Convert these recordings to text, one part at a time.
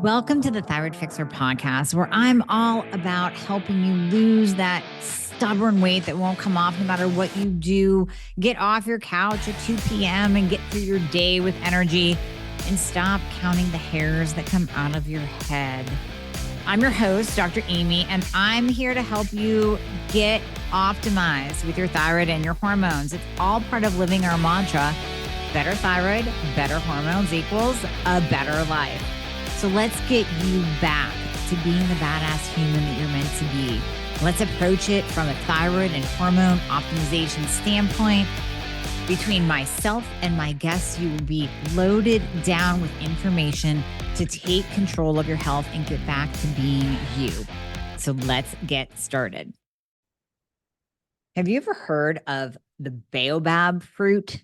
Welcome to the Thyroid Fixer podcast, where I'm all about helping you lose that stubborn weight that won't come off no matter what you do. Get off your couch at 2 p.m. and get through your day with energy and stop counting the hairs that come out of your head. I'm your host, Dr. Amy, and I'm here to help you get optimized with your thyroid and your hormones. It's all part of living our mantra: better thyroid, better hormones equals a better life. So let's get you back to being the badass human that you're meant to be. Let's approach it from a thyroid and hormone optimization standpoint. Between myself and my guests, you will be loaded down with information to take control of your health and get back to being you. So let's get started. Have you ever heard of the baobab fruit?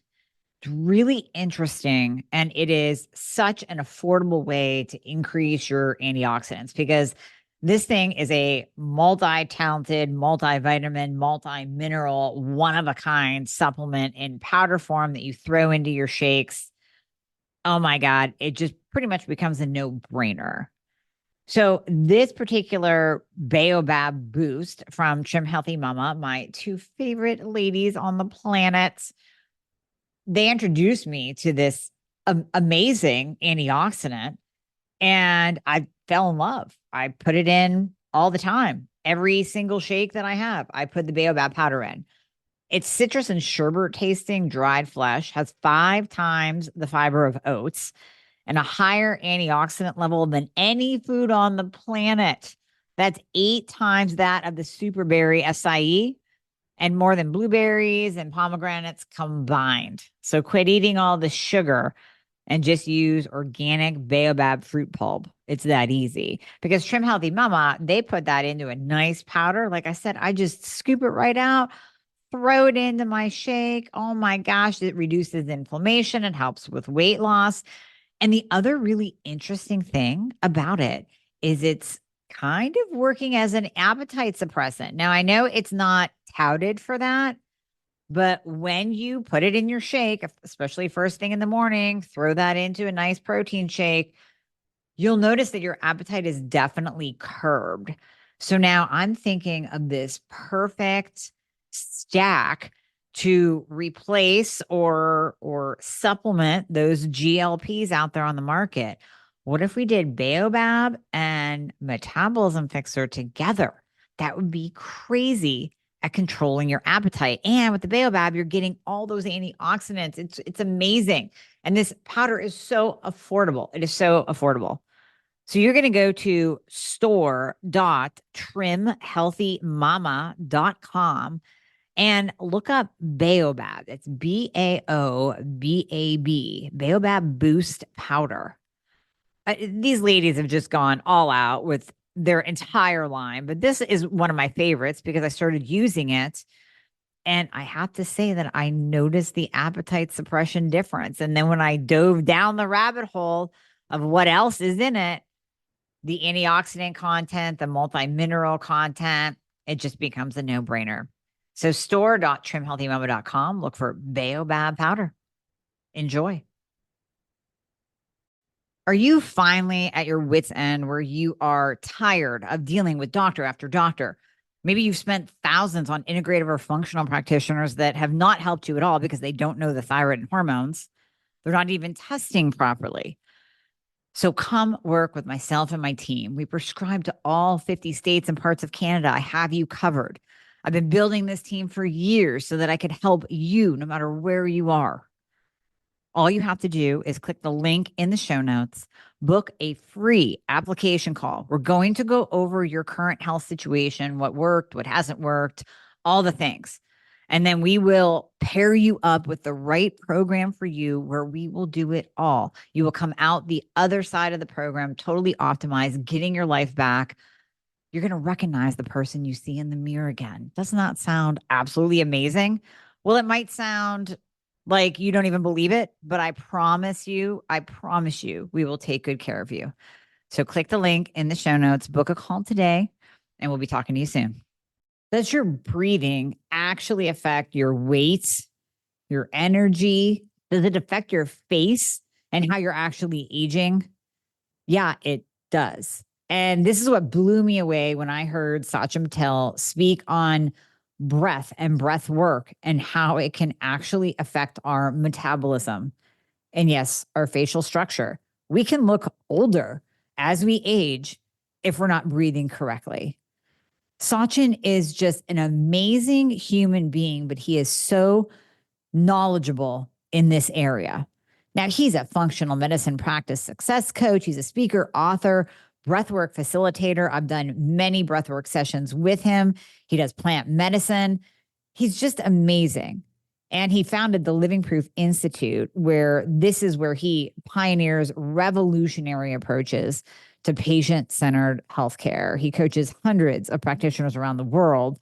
It's really interesting, and it is such an affordable way to increase your antioxidants because this thing is a multi-talented, multivitamin, multi-mineral, one-of-a-kind supplement in powder form that you throw into your shakes. Oh my God, it just pretty much becomes a no-brainer. So this particular baobab boost from Trim Healthy Mama, my two favorite ladies on the planet, they introduced me to this amazing antioxidant, and I fell in love. I put it in all the time. Every single shake that I have, I put the baobab powder in. It's citrus and sherbet tasting dried flesh, has 5 times the fiber of oats, and a higher antioxidant level than any food on the planet. That's 8 times that of the superberry acai, and more than blueberries and pomegranates combined. So quit eating all the sugar and just use organic baobab fruit pulp. It's that easy. Because Trim Healthy Mama, they put that into a nice powder. Like I said, I just scoop it right out, throw it into my shake. Oh my gosh, it reduces inflammation. It helps with weight loss. And the other really interesting thing about it is it's kind of working as an appetite suppressant. Now, I know it's not touted for that, but when you put it in your shake, especially first thing in the morning, throw that into a nice protein shake, you'll notice that your appetite is definitely curbed. So now I'm thinking of this perfect stack to replace or supplement those GLPs out there on the market. What if we did baobab and metabolism fixer together? That would be crazy at controlling your appetite. And with the baobab, you're getting all those antioxidants. It's amazing. And this powder is so affordable. It is so affordable. So you're going to go to store.trimhealthymama.com and look up baobab. It's BAOBAB, baobab boost powder. These ladies have just gone all out with their entire line, but this is one of my favorites because I started using it. And I have to say that I noticed the appetite suppression difference. And then when I dove down the rabbit hole of what else is in it, the antioxidant content, the multi-mineral content, it just becomes a no-brainer. So store.trimhealthymama.com, look for baobab powder. Enjoy. Are you finally at your wit's end where you are tired of dealing with doctor after doctor? Maybe you've spent thousands on integrative or functional practitioners that have not helped you at all because they don't know the thyroid and hormones. They're not even testing properly. So come work with myself and my team. We prescribe to all 50 states and parts of Canada. I have you covered. I've been building this team for years so that I could help you no matter where you are. All you have to do is click the link in the show notes, book a free application call. We're going to go over your current health situation, what worked, what hasn't worked, all the things. And then we will pair you up with the right program for you where we will do it all. You will come out the other side of the program, totally optimized, getting your life back. You're going to recognize the person you see in the mirror again. Doesn't that sound absolutely amazing? Well, it might sound like you don't even believe it, but I promise you, we will take good care of you. So click the link in the show notes, book a call today, and we'll be talking to you soon. Does your breathing actually affect your weight, your energy? Does it affect your face and how you're actually aging? Yeah, it does. And this is what blew me away when I heard Sachin Patel speak on breath and breath work and how it can actually affect our metabolism. And yes, our facial structure. We can look older as we age if we're not breathing correctly. Sachin is just an amazing human being, but he is so knowledgeable in this area. Now, he's a functional medicine practice success coach. He's a speaker, author, breathwork facilitator. I've done many breathwork sessions with him. He does plant medicine. He's just amazing. And he founded the Living Proof Institute, where this is where he pioneers revolutionary approaches to patient-centered healthcare. He coaches hundreds of practitioners around the world,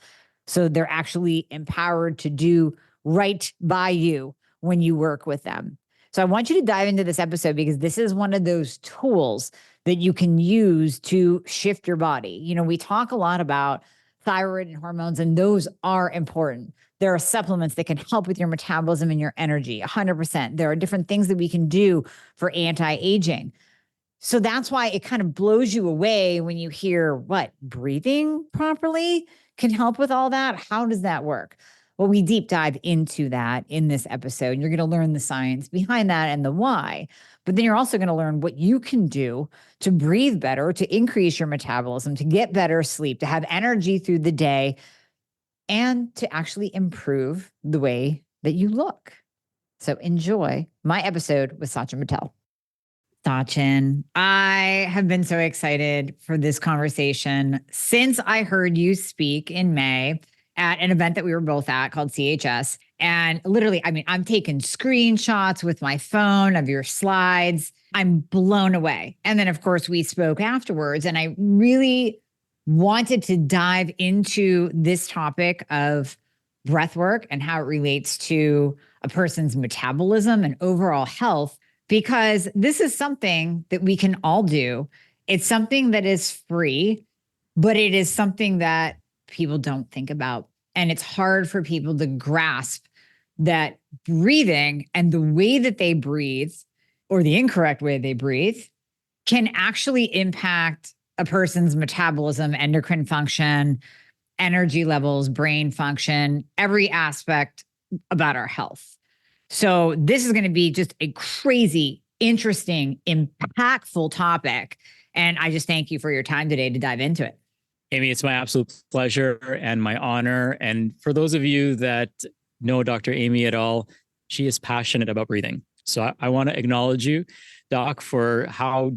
so they're actually empowered to do right by you when you work with them. So I want you to dive into this episode because this is one of those tools that you can use to shift your body. You know, we talk a lot about thyroid and hormones, and those are important. There are supplements that can help with your metabolism and your energy, 100%. There are different things that we can do for anti-aging. So that's why it kind of blows you away when you hear what breathing properly can help with all that. How does that work? Well, we deep dive into that in this episode. You're going to learn the science behind that and the why. But then you're also going to learn what you can do to breathe better, to increase your metabolism, to get better sleep, to have energy through the day, and to actually improve the way that you look. So enjoy my episode with Sachin Patel. Sachin, I have been so excited for this conversation since I heard you speak in May at an event that we were both at called CHS. And literally, I mean, I'm taking screenshots with my phone of your slides. I'm blown away. And then, of course, we spoke afterwards, and I really wanted to dive into this topic of breath work and how it relates to a person's metabolism and overall health, because this is something that we can all do. It's something that is free, but it is something that people don't think about. And it's hard for people to grasp that breathing and the way that they breathe, or the incorrect way they breathe, can actually impact a person's metabolism, endocrine function, energy levels, brain function, every aspect about our health. So this is going to be just a crazy, interesting, impactful topic. And I just thank you for your time today to dive into it. Amy, it's my absolute pleasure and my honor. And for those of you that know Dr. Amy at all, she is passionate about breathing. So I want to acknowledge you, Doc, for how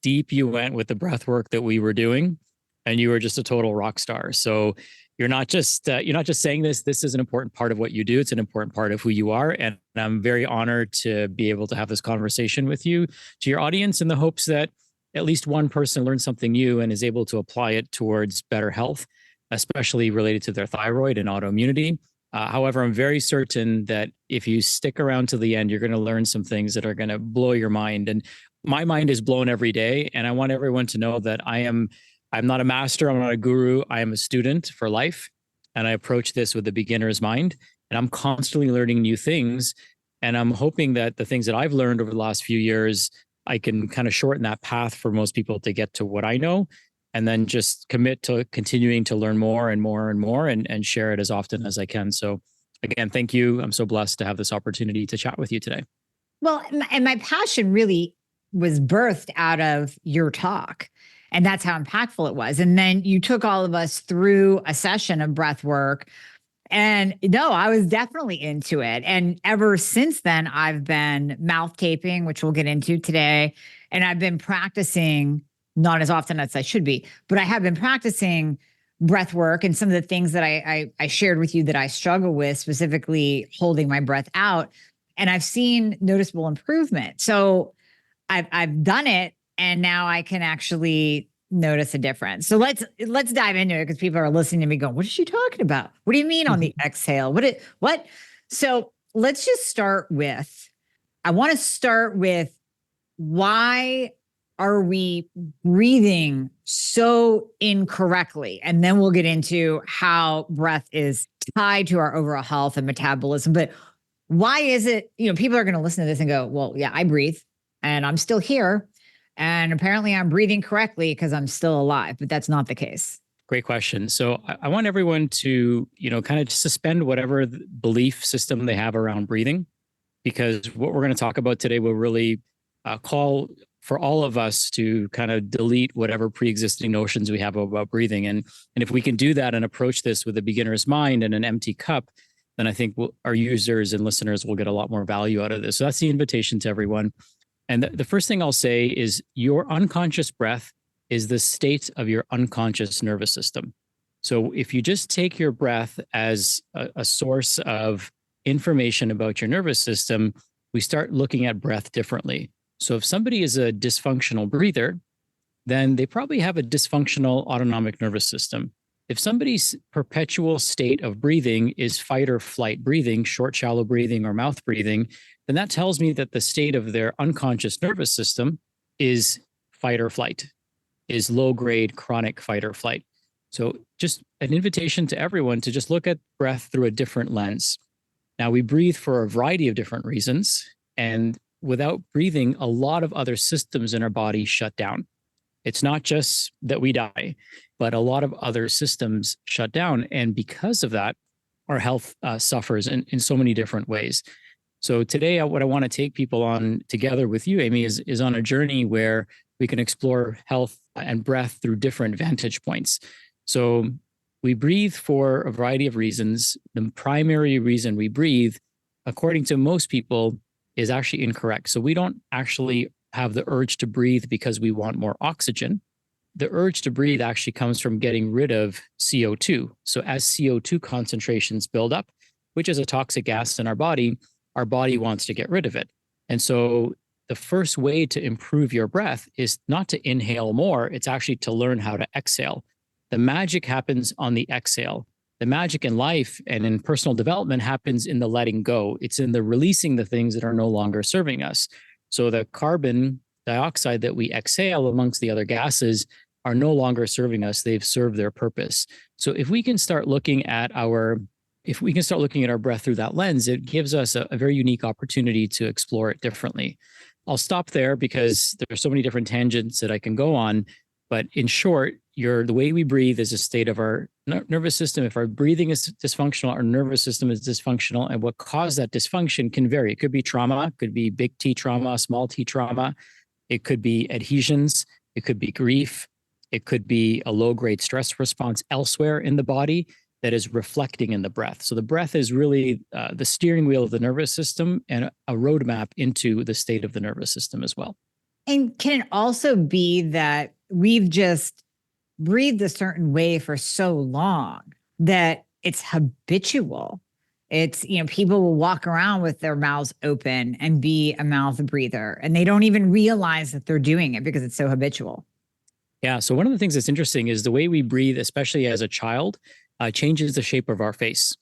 deep you went with the breath work that we were doing. And you were just a total rock star. So you're not just saying this. This is an important part of what you do. It's an important part of who you are. And I'm very honored to be able to have this conversation with you, to your audience, in the hopes that at least one person learns something new and is able to apply it towards better health, especially related to their thyroid and autoimmunity. However, I'm very certain that if you stick around to the end, you're going to learn some things that are going to blow your mind. And my mind is blown every day. And I want everyone to know that I'm not a master. I'm not a guru. I am a student for life. And I approach this with a beginner's mind. And I'm constantly learning new things. And I'm hoping that the things that I've learned over the last few years, I can kind of shorten that path for most people to get to what I know, and then just commit to continuing to learn more and more and more, and share it as often as I can. So again, thank you. I'm so blessed to have this opportunity to chat with you today. Well, and my passion really was birthed out of your talk. And that's how impactful it was. And then you took all of us through a session of breath work. And no, I was definitely into it. And ever since then, I've been mouth taping, which we'll get into today. And I've been practicing, not as often as I should be, but I have been practicing breath work and some of the things that I shared with you that I struggle with, specifically holding my breath out. And I've seen noticeable improvement. So I've done it, and now I can actually notice a difference. So let's dive into it, because people are listening to me going, what is she talking about? What do you mean on the exhale? What? So let's just start with, I want to start with, why are we breathing so incorrectly? And then we'll get into how breath is tied to our overall health and metabolism. But why is it, people are going to listen to this and go, well, yeah, I breathe and I'm still here. And apparently I'm breathing correctly because I'm still alive, but that's not the case. Great question. So I want everyone to, kind of suspend whatever belief system they have around breathing, because what we're going to talk about today will really call for all of us to kind of delete whatever pre-existing notions we have about breathing. And if we can do that and approach this with a beginner's mind and an empty cup, then I think our users and listeners will get a lot more value out of this. So that's the invitation to everyone. And the first thing I'll say is your unconscious breath is the state of your unconscious nervous system. So if you just take your breath as a source of information about your nervous system, we start looking at breath differently. So if somebody is a dysfunctional breather, then they probably have a dysfunctional autonomic nervous system. If somebody's perpetual state of breathing is fight or flight breathing, short, shallow breathing, or mouth breathing, then that tells me that the state of their unconscious nervous system is fight or flight, is low grade chronic fight or flight. So just an invitation to everyone to just look at breath through a different lens. Now, we breathe for a variety of different reasons. And without breathing, a lot of other systems in our body shut down. It's not just that we die, but a lot of other systems shut down. And because of that, our health suffers in so many different ways. So today, what I want to take people on together with you, Amy, is on a journey where we can explore health and breath through different vantage points. So we breathe for a variety of reasons. The primary reason we breathe, according to most people, is actually incorrect. So we don't actually have the urge to breathe because we want more oxygen. The urge to breathe actually comes from getting rid of CO2. So as CO2 concentrations build up, which is a toxic gas in our body wants to get rid of it. And so the first way to improve your breath is not to inhale more, it's actually to learn how to exhale. The magic happens on the exhale. The magic in life and in personal development happens in the letting go. It's in the releasing the things that are no longer serving us. So the carbon dioxide that we exhale amongst the other gases are no longer serving us. They've served their purpose. So if we can start looking at our breath through that lens, it gives us a very unique opportunity to explore it differently. I'll stop there because there are so many different tangents that I can go on. But in short, the way we breathe is a state of our nervous system. If our breathing is dysfunctional, our nervous system is dysfunctional. And what caused that dysfunction can vary. It could be trauma, it could be big T trauma, small T trauma. It could be adhesions. It could be grief. It could be a low-grade stress response elsewhere in the body that is reflecting in the breath. So the breath is really the steering wheel of the nervous system and a roadmap into the state of the nervous system as well. And can it also be that we've just breathed a certain way for so long that it's habitual? It's, people will walk around with their mouths open and be a mouth breather, and they don't even realize that they're doing it because it's so habitual. Yeah. So one of the things that's interesting is the way we breathe, especially as a child, changes the shape of our face.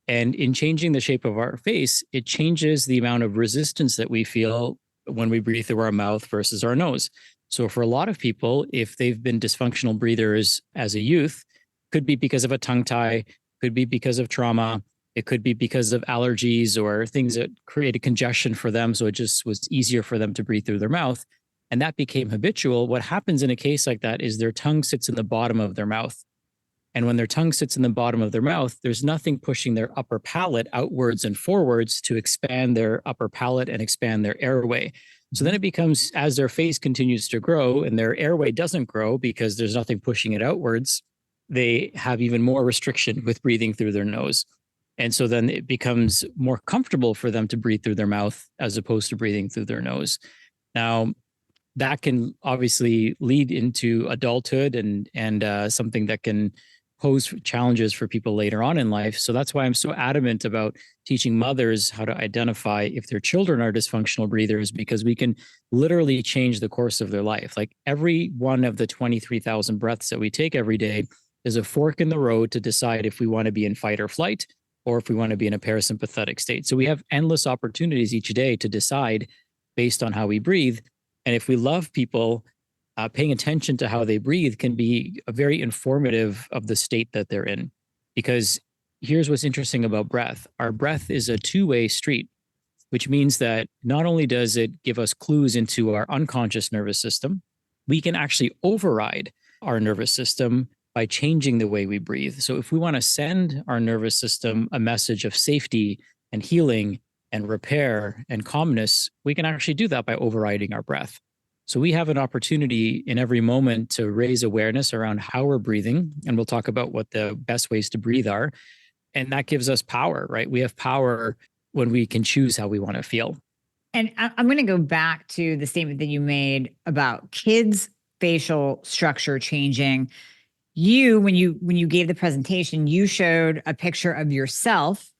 And in changing the shape of our face, it changes the amount of resistance that we feel when we breathe through our mouth versus our nose. So for a lot of people, if they've been dysfunctional breathers as a youth, could be because of a tongue tie, could be because of trauma, it could be because of allergies or things that created congestion for them. So it just was easier for them to breathe through their mouth. And that became habitual. What happens in a case like that is their tongue sits in the bottom of their mouth. And when their tongue sits in the bottom of their mouth, there's nothing pushing their upper palate outwards and forwards to expand their upper palate and expand their airway. So then it becomes, as their face continues to grow and their airway doesn't grow because there's nothing pushing it outwards, they have even more restriction with breathing through their nose. And so then it becomes more comfortable for them to breathe through their mouth as opposed to breathing through their nose. Now, that can obviously lead into adulthood and something that can pose challenges for people later on in life. So that's why I'm so adamant about teaching mothers how to identify if their children are dysfunctional breathers, because we can literally change the course of their life. Like every one of the 23,000 breaths that we take every day is a fork in the road to decide if we want to be in fight or flight or if we want to be in a parasympathetic state. So we have endless opportunities each day to decide based on how we breathe. And if we love people, paying attention to how they breathe can be very informative of the state that they're in. Because here's what's interesting about breath. Our breath is a two-way street. which means that not only does it give us clues into our unconscious nervous system, we can actually override our nervous system by changing the way we breathe. So if we want to send our nervous system a message of safety and healing and repair and calmness, we can actually do that by overriding our breath. So we have an opportunity in every moment to raise awareness around how we're breathing. And we'll talk about what the best ways to breathe are. And that gives us power, right? We have power when we can choose how we want to feel. And I'm going to go back to the statement that you made about kids' facial structure changing. When you gave the presentation, you showed a picture of yourself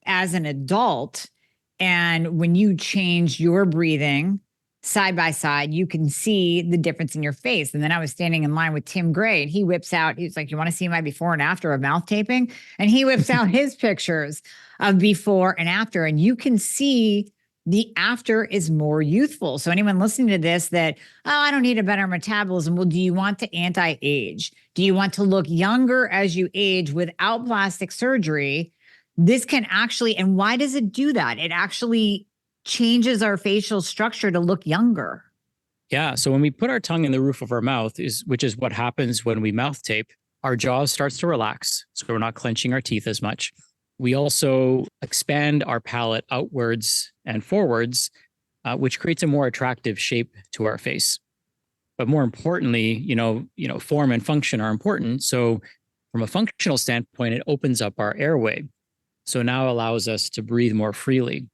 as an adult. And when you change your breathing side by side, you can see the difference in your face. And then I was standing in line with Tim Gray, and he whips out, he's like, "You want to see my before and after of mouth taping?" And he whips out his pictures of before and after. And you can see the after is more youthful. So anyone listening to this that, "Oh, I don't need a better metabolism." Well, do you want to anti-age? Do you want to look younger as you age without plastic surgery? This can actually, and why does it do that? It actually changes our facial structure to look younger. Yeah. So when we put our tongue in the roof of our mouth, which is what happens when we mouth tape, our jaw starts to relax. So we're not clenching our teeth as much. We also expand our palate outwards and forwards, which creates a more attractive shape to our face. But more importantly, form and function are important. So from a functional standpoint, it opens up our airway. So now allows us to breathe more freely,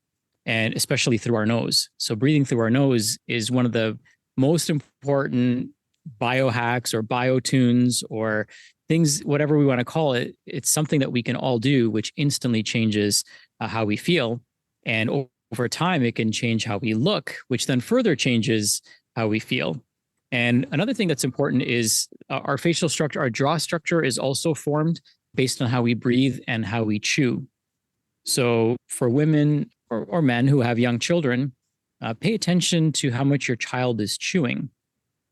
and especially through our nose. So breathing through our nose is one of the most important biohacks or biotunes or things, whatever we want to call it. It's something that we can all do, which instantly changes how we feel. And over time, it can change how we look, which then further changes how we feel. And another thing that's important is our facial structure, our jaw structure is also formed based on how we breathe and how we chew. So for women or men who have young children, pay attention to how much your child is chewing,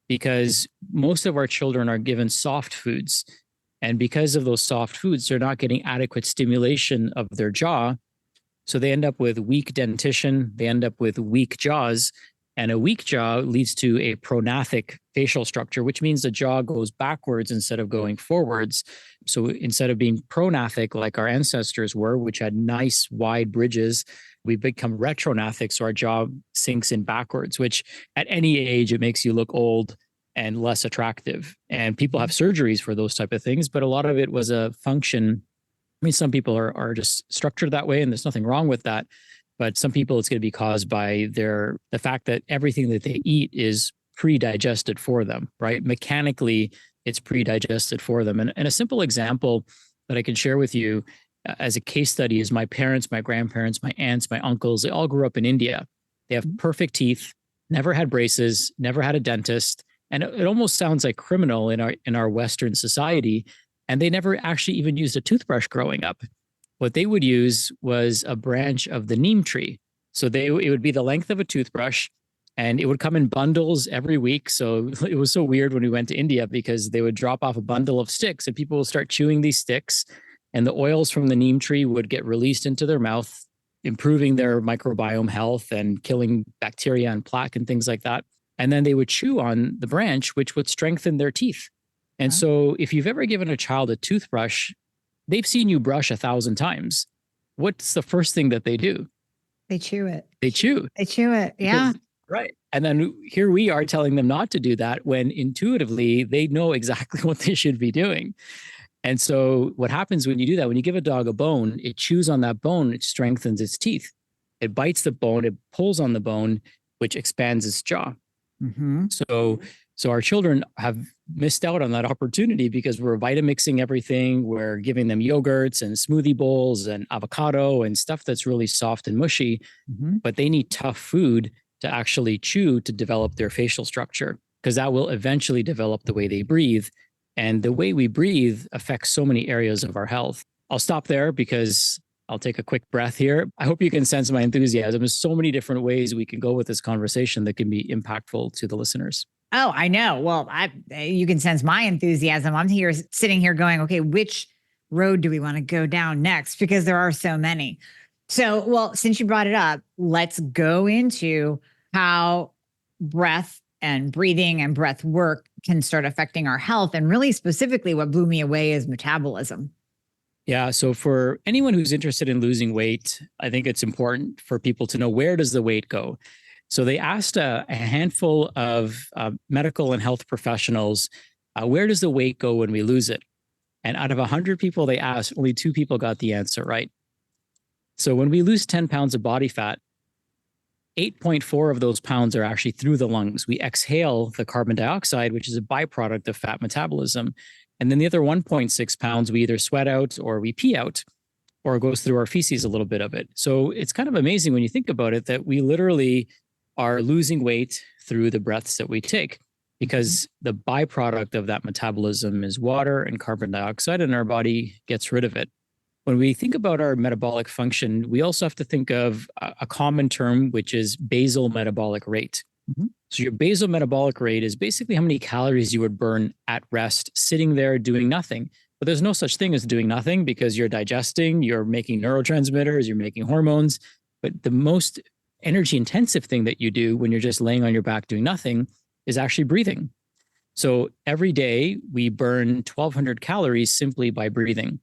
because most of our children are given soft foods. And because of those soft foods, they're not getting adequate stimulation of their jaw. So they end up with weak dentition, they end up with weak jaws. And a weak jaw leads to a prognathic facial structure, which means the jaw goes backwards instead of going forwards. So instead of being prognathic like our ancestors were, which had nice wide bridges, we become retrognathic. So our jaw sinks in backwards, which at any age, it makes you look old and less attractive. And people have surgeries for those type of things, but a lot of it was a function. I mean, some people are just structured that way, and there's nothing wrong with that. But some people, it's going to be caused by the fact that everything that they eat is pre-digested for them, right? Mechanically, it's pre-digested for them. And a simple example that I can share with you as a case study is my parents, my grandparents, my aunts, my uncles, they all grew up in India. They have perfect teeth, never had braces, never had a dentist. And it almost sounds like criminal in our Western society. And they never actually even used a toothbrush growing up. What they would use was a branch of the neem tree. So it would be the length of a toothbrush, and it would come in bundles every week. So it was so weird when we went to India, because they would drop off a bundle of sticks and people will start chewing these sticks, and the oils from the neem tree would get released into their mouth, improving their microbiome health and killing bacteria and plaque and things like that. And then they would chew on the branch, which would strengthen their teeth. And so if you've ever given a child a toothbrush, they've seen you brush 1,000 times. What's the first thing that they do? They chew it. They chew. They chew it. Yeah. Right. And then here we are telling them not to do that when intuitively they know exactly what they should be doing. And so what happens when you do that, when you give a dog a bone, it chews on that bone, it strengthens its teeth. It bites the bone, it pulls on the bone, which expands its jaw. Mm-hmm. So our children have missed out on that opportunity because we're Vitamixing everything. We're giving them yogurts and smoothie bowls and avocado and stuff that's really soft and mushy, but they need tough food to actually chew to develop their facial structure, because that will eventually develop the way they breathe. And the way we breathe affects so many areas of our health. I'll stop there because I'll take a quick breath here. I hope you can sense my enthusiasm. There's so many different ways we can go with this conversation that can be impactful to the listeners. Oh, I know. Well, you can sense my enthusiasm. I'm sitting here going, okay, which road do we want to go down next? Because there are so many. So, well, since you brought it up, let's go into how breath and breathing and breath work can start affecting our health. And really specifically, what blew me away is metabolism. Yeah. So for anyone who's interested in losing weight, I think it's important for people to know, where does the weight go? So they asked a handful of medical and health professionals, where does the weight go when we lose it? And out of 100 people they asked, only 2 people got the answer right. So when we lose 10 pounds of body fat, 8.4 of those pounds are actually through the lungs. We exhale the carbon dioxide, which is a byproduct of fat metabolism. And then the other 1.6 pounds, we either sweat out or we pee out, or it goes through our feces, a little bit of it. So it's kind of amazing when you think about it, that we literally are losing weight through the breaths that we take, because the byproduct of that metabolism is water and carbon dioxide, and our body gets rid of it. When we think about our metabolic function, we also have to think of a common term, which is basal metabolic rate. Mm-hmm. So your basal metabolic rate is basically how many calories you would burn at rest, sitting there doing nothing. But there's no such thing as doing nothing, because you're digesting, you're making neurotransmitters, you're making hormones. But the most energy intensive thing that you do when you're just laying on your back doing nothing is actually breathing. So every day we burn 1,200 calories simply by breathing.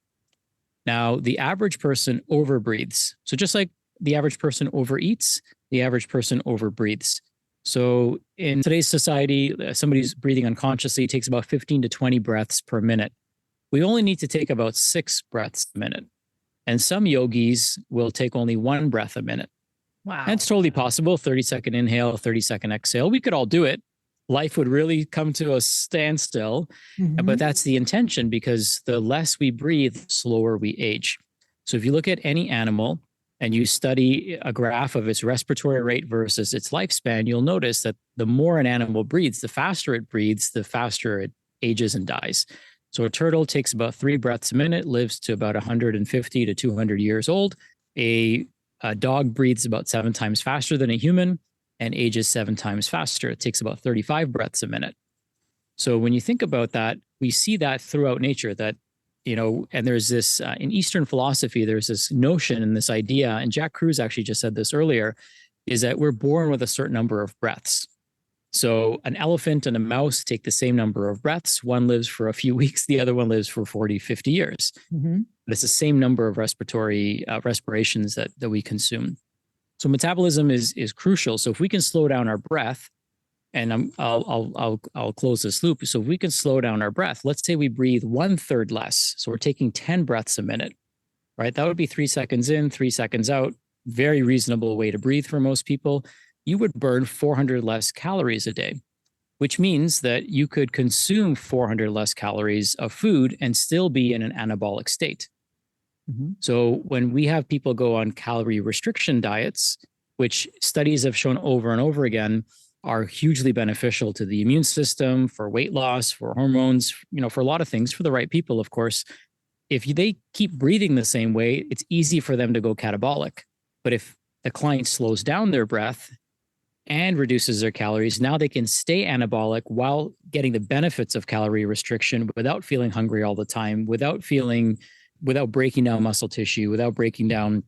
Now, the average person overbreathes. So just like the average person overeats, the average person overbreathes. So in today's society, somebody who's breathing unconsciously takes about 15 to 20 breaths per minute. We only need to take about 6 breaths a minute. And some yogis will take only 1 breath a minute. Wow. And it's totally possible. 30-second inhale, 30-second exhale. We could all do it. Life would really come to a standstill. Mm-hmm. But that's the intention, because the less we breathe, the slower we age. So if you look at any animal and you study a graph of its respiratory rate versus its lifespan, you'll notice that the more an animal breathes, the faster it ages and dies. So a turtle takes about 3 breaths a minute, lives to about 150 to 200 years old. A dog breathes about 7 times faster than a human and ages 7 times faster. It takes about 35 breaths a minute. So when you think about that, we see that throughout nature, that, and there's this, in Eastern philosophy, there's this notion and this idea, and Jack Kruse actually just said this earlier, is that we're born with a certain number of breaths. So an elephant and a mouse take the same number of breaths. One lives for a few weeks, the other one lives for 40, 50 years. Mm-hmm. But it's the same number of respirations that we consume. So metabolism is crucial. So if we can slow down our breath, and I'll close this loop. So if we can slow down our breath, let's say we breathe 1/3 less. So we're taking 10 breaths a minute, right? That would be 3 seconds in, 3 seconds out. Very reasonable way to breathe for most people. You would burn 400 less calories a day, which means that you could consume 400 less calories of food and still be in an anabolic state. Mm-hmm. So when we have people go on calorie restriction diets, which studies have shown over and over again are hugely beneficial to the immune system, for weight loss, for hormones, for a lot of things, for the right people, of course. If they keep breathing the same way, it's easy for them to go catabolic. But if the client slows down their breath and reduces their calories, now they can stay anabolic while getting the benefits of calorie restriction without feeling hungry all the time, without breaking down muscle tissue, without breaking down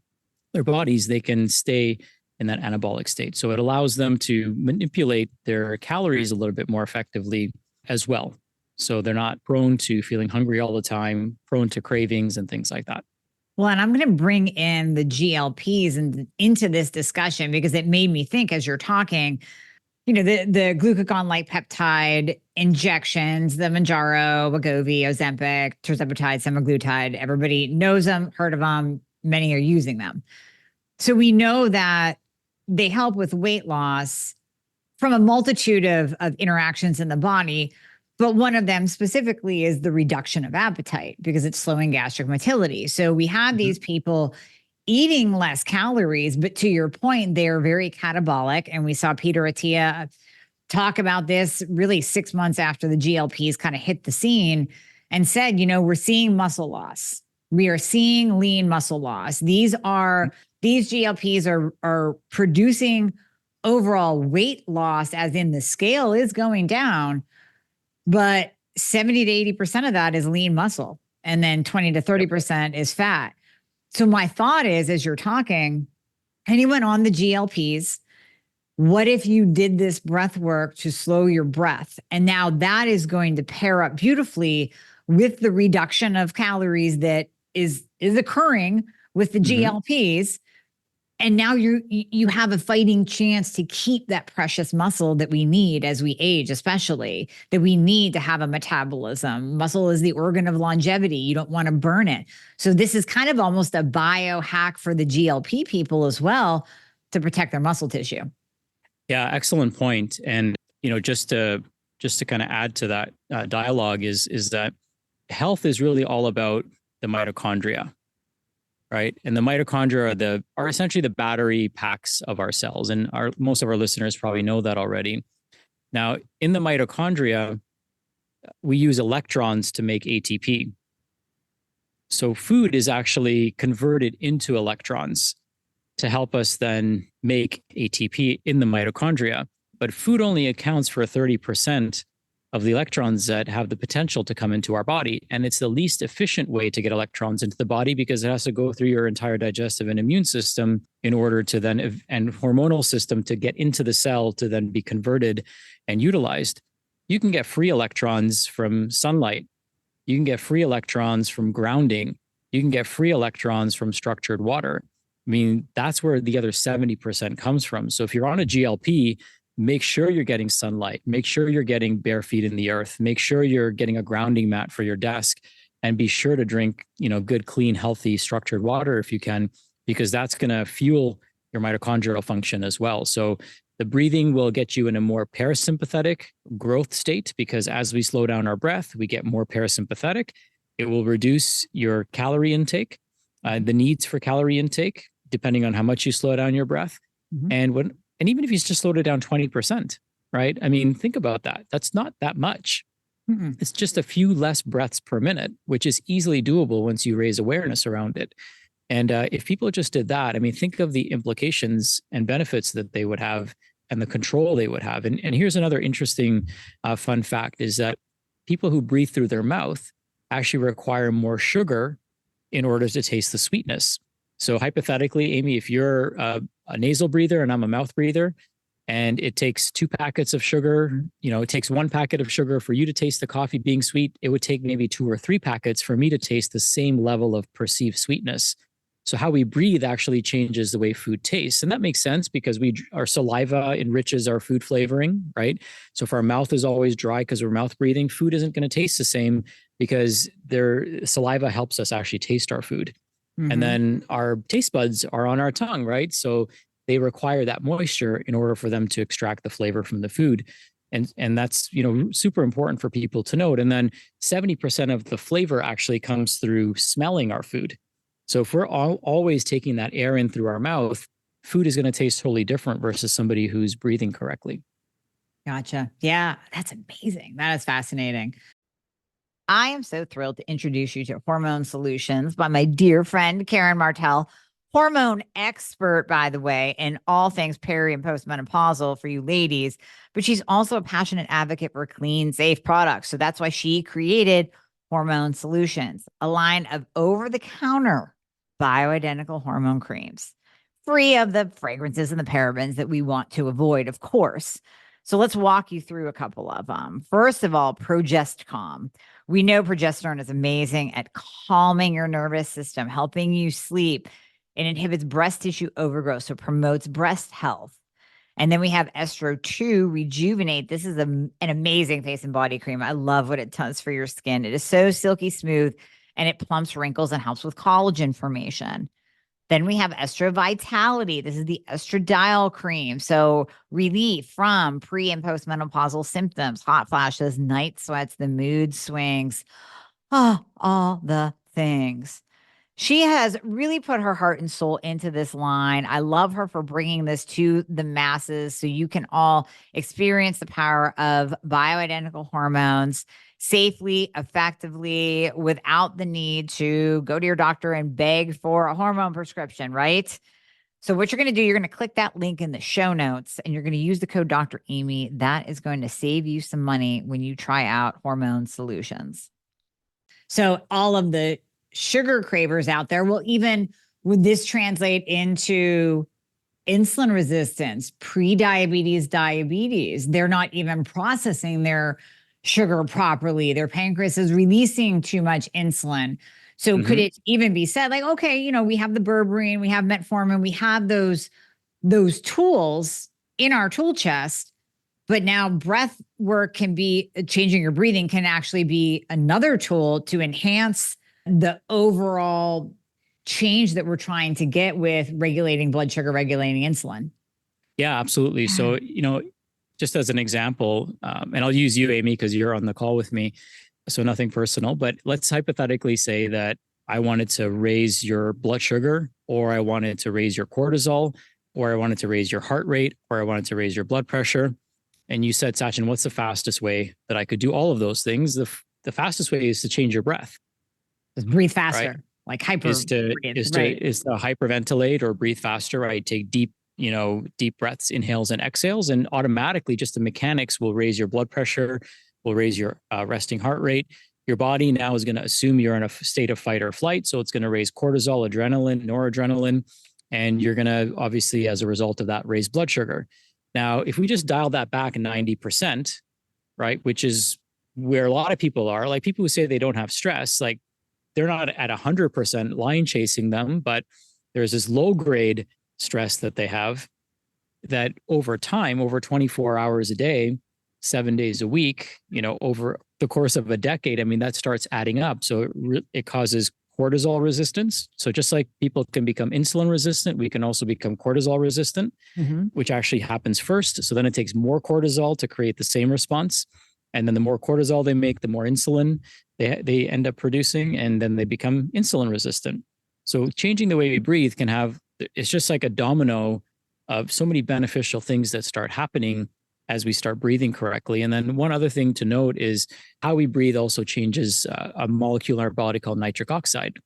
their bodies. They can stay in that anabolic state. So it allows them to manipulate their calories a little bit more effectively as well. So they're not prone to feeling hungry all the time, prone to cravings and things like that. Well, and I'm going to bring in the GLPs into this discussion, because it made me think as you're talking, the glucagon-like peptide injections, the Mounjaro, Wegovy, Ozempic, tirzepatide, semaglutide, everybody knows them, heard of them, many are using them. So we know that they help with weight loss from a multitude of interactions in the body. But one of them specifically is the reduction of appetite, because it's slowing gastric motility. So we had these people eating less calories, but to your point, they're very catabolic. And we saw Peter Attia talk about this really 6 months after the GLPs kind of hit the scene, and said, we're seeing muscle loss. We are seeing lean muscle loss. These GLPs are producing overall weight loss, as in the scale is going down, but 70 to 80% of that is lean muscle. And then 20 to 30% is fat. So my thought is, as you're talking, anyone on the GLPs, what if you did this breath work to slow your breath? And now that is going to pair up beautifully with the reduction of calories that is occurring with the GLPs. And now you have a fighting chance to keep that precious muscle that we need as we age, especially that we need to have a metabolism. Muscle is the organ of longevity. You don't want to burn it. So this is kind of almost a biohack for the GLP people as well to protect their muscle tissue. Yeah, excellent point. And just to kind of add to that dialogue is that health is really all about the mitochondria, right? And the mitochondria are essentially the battery packs of our cells, and most of our listeners probably know that already. Now, in the mitochondria, we use electrons to make ATP. So food is actually converted into electrons to help us then make ATP in the mitochondria. But food only accounts for 30% of the electrons that have the potential to come into our body. And it's the least efficient way to get electrons into the body because it has to go through your entire digestive and immune system in order to then, and hormonal system to get into the cell to then be converted and utilized. You can get free electrons from sunlight. You can get free electrons from grounding. You can get free electrons from structured water. I mean, that's where the other 70% comes from. So if you're on a GLP, make sure you're getting sunlight, make sure you're getting bare feet in the earth, make sure you're getting a grounding mat for your desk, and be sure to drink, good, clean, healthy, structured water if you can, because that's going to fuel your mitochondrial function as well. So the breathing will get you in a more parasympathetic growth state, because as we slow down our breath, we get more parasympathetic. It will reduce your calorie intake, the needs for calorie intake, depending on how much you slow down your breath. And even if you just slowed it down 20%, right? I mean, think about that. That's not that much. It's just a few less breaths per minute, which is easily doable once you raise awareness around it. And if people just did that, I mean, think of the implications and benefits that they would have and the control they would have. And here's another interesting fun fact is that people who breathe through their mouth actually require more sugar in order to taste the sweetness. So hypothetically, Amy, if you're a nasal breather and I'm a mouth breather, and it takes 2 packets of sugar, it takes 1 packet of sugar for you to taste the coffee being sweet, it would take maybe 2 or 3 packets for me to taste the same level of perceived sweetness. So how we breathe actually changes the way food tastes. And that makes sense because our saliva enriches our food flavoring, right? So if our mouth is always dry because we're mouth breathing, food isn't going to taste the same because their saliva helps us actually taste our food. And then our taste buds are on our tongue, right? So they require that moisture in order for them to extract the flavor from the food. And that's, super important for people to note. And then 70% of the flavor actually comes through smelling our food. So if we're always taking that air in through our mouth, food is going to taste totally different versus somebody who's breathing correctly. Gotcha. Yeah, that's amazing. That is fascinating. I am so thrilled to introduce you to Hormone Solutions by my dear friend, Karen Martell, hormone expert, by the way, in all things peri and postmenopausal for you ladies, but she's also a passionate advocate for clean, safe products. So that's why she created Hormone Solutions, a line of over-the-counter bioidentical hormone creams, free of the fragrances and the parabens that we want to avoid, of course. So let's walk you through a couple of them. First of all, ProgestCalm. We know progesterone is amazing at calming your nervous system, helping you sleep. It inhibits breast tissue overgrowth, so promotes breast health. And then we have Estro 2 Rejuvenate. This is an amazing face and body cream. I love what it does for your skin. It is so silky smooth, and it plumps wrinkles and helps with collagen formation. Then we have Estro Vitality. This is the estradiol cream. So relief from pre and postmenopausal symptoms, hot flashes, night sweats, the mood swings, all the things. She has really put her heart and soul into this line. I love her for bringing this to the masses so you can all experience the power of bioidentical hormones safely, effectively, without the need to go to your doctor and beg for a hormone prescription, right? So what you're going to do, you're going to click that link in the show notes and you're going to use the code Dr. Amy. That is going to save you some money when you try out Hormone Solutions. So all of the sugar cravers out there. Well, even would this translate into insulin resistance, pre-diabetes, diabetes? They're not even processing their sugar properly. Their pancreas is releasing too much insulin. So could it even be said like, okay, you know, we have the berberine, we have metformin, we have those tools in our tool chest, but now breath work can be changing your breathing can actually be another tool to enhance the overall change that we're trying to get with regulating blood sugar, regulating insulin. Yeah, absolutely. So, you know, just as an example, and I'll use you, Amy, because you're on the call with me. So nothing personal, but let's hypothetically say that I wanted to raise your blood sugar, or I wanted to raise your cortisol, or I wanted to raise your heart rate, or I wanted to raise your blood pressure. And you said, Sachin, what's the fastest way that I could do all of those things? The fastest way is to change your breath. Just breathe faster, right? Like hyper is to hyperventilate or breathe faster, right? Take deep breaths, inhales and exhales, and automatically just the mechanics will raise your blood pressure, will raise your resting heart rate. Your body now is going to assume you're in a state of fight or flight. So it's going to raise cortisol, adrenaline, noradrenaline, and you're going to obviously, as a result of that, raise blood sugar. Now, if we just dial that back 90%, right, which is where a lot of people are, like people who say they don't have stress, like they're not at 100% line chasing them, but there's this low grade stress that they have that over time, over 24 hours a day, 7 days a week, you know, over the course of a decade, I mean, that starts adding up. So it causes cortisol resistance. So just like people can become insulin resistant, we can also become cortisol resistant, which actually happens first. So then it takes more cortisol to create the same response. And then the more cortisol they make, the more insulin they end up producing, and then they become insulin resistant. So changing the way we breathe it's just like a domino of so many beneficial things that start happening as we start breathing correctly. And then one other thing to note is how we breathe also changes a molecule in our body called nitric oxide.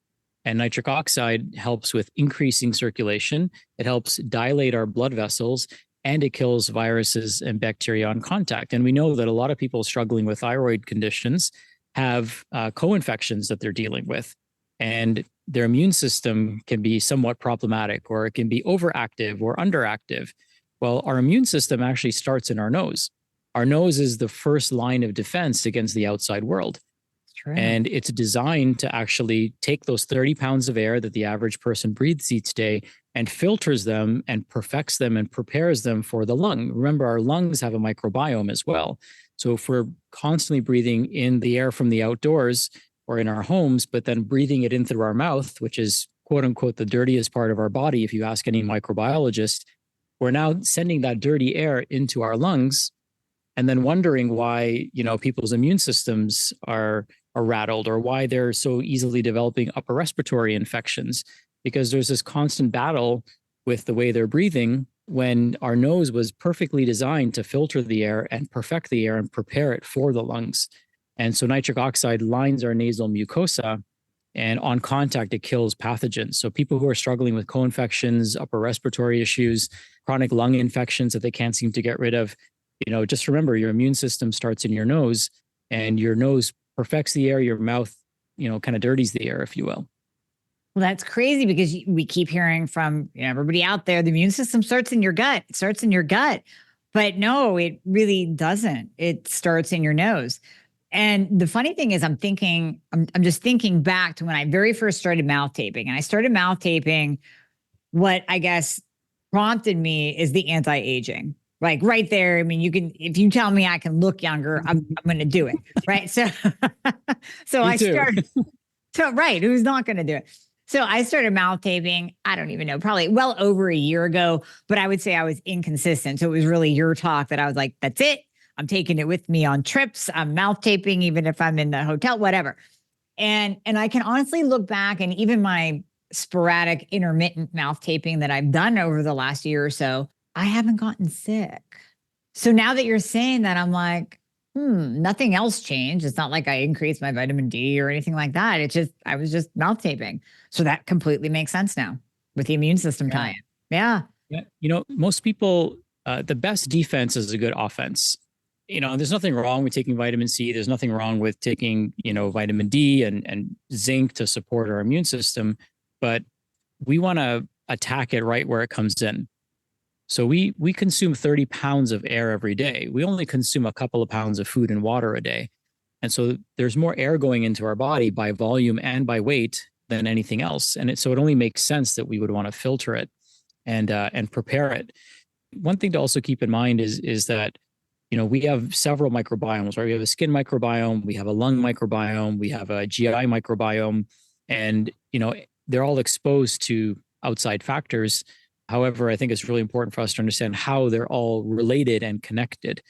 And nitric oxide helps with increasing circulation. It helps dilate our blood vessels, and it kills viruses and bacteria on contact. And we know that a lot of people struggling with thyroid conditions have co-infections that they're dealing with. And their immune system can be somewhat problematic, or it can be overactive or underactive. Well, our immune system actually starts in our nose. Our nose is the first line of defense against the outside world. True. And it's designed to actually take those 30 pounds of air that the average person breathes each day and filters them and perfects them and prepares them for the lung. Remember, our lungs have a microbiome as well. So if we're constantly breathing in the air from the outdoors or in our homes, but then breathing it in through our mouth, which is quote unquote the dirtiest part of our body, if you ask any microbiologist, we're now sending that dirty air into our lungs and then wondering why, you know, people's immune systems are rattled, or why they're so easily developing upper respiratory infections, because there's this constant battle with the way they're breathing when our nose was perfectly designed to filter the air and perfect the air and prepare it for the lungs. And so nitric oxide lines our nasal mucosa, and on contact, it kills pathogens. So people who are struggling with co-infections, upper respiratory issues, chronic lung infections that they can't seem to get rid of, you know, just remember your immune system starts in your nose, and your nose perfects the air, your mouth, you know, kind of dirties the air, if you will. Well, that's crazy, because we keep hearing from everybody out there, the immune system starts in your gut. It starts in your gut. But no, it really doesn't. It starts in your nose. And the funny thing is, I'm just thinking back to when I very first started mouth taping. And I started mouth taping, what I guess prompted me is the anti-aging. Like right there. I mean, if you tell me I can look younger, I'm going to do it. Right. So, right. Who's not going to do it? So I started mouth taping, I don't even know, probably well over a year ago, but I would say I was inconsistent. So it was really your talk that I was like, that's it. I'm taking it with me on trips. I'm mouth taping, even if I'm in the hotel, whatever. And I can honestly look back, and even my sporadic intermittent mouth taping that I've done over the last year or so, I haven't gotten sick. So now that you're saying that, I'm like, nothing else changed. It's not like I increased my vitamin D or anything like that. I was just mouth taping. So that completely makes sense now with the immune system tie-in. Yeah. Yeah. You know, most people, the best defense is a good offense. there's nothing wrong with taking vitamin C. There's nothing wrong with taking, vitamin D and zinc to support our immune system, but we want to attack it right where it comes in. So we consume 30 pounds of air every day. We only consume a couple of pounds of food and water a day. And so there's more air going into our body by volume and by weight than anything else. And so it only makes sense that we would want to filter it and prepare it. One thing to also keep in mind is that, we have several microbiomes, right? We have a skin microbiome, we have a lung microbiome, we have a GI microbiome, and, they're all exposed to outside factors. However, I think it's really important for us to understand how they're all related and connected.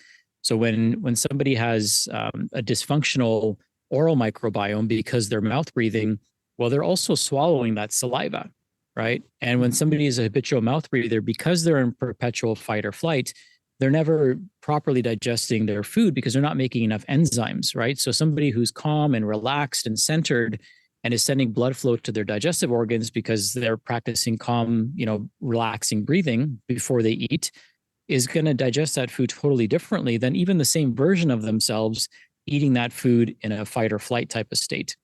So when somebody has a dysfunctional oral microbiome because they're mouth breathing, well, they're also swallowing that saliva, right? And when somebody is a habitual mouth breather, because they're in perpetual fight or flight, they're never properly digesting their food because they're not making enough enzymes, right? So somebody who's calm and relaxed and centered and is sending blood flow to their digestive organs because they're practicing calm, relaxing breathing before they eat, is going to digest that food totally differently than even the same version of themselves eating that food in a fight or flight type of state.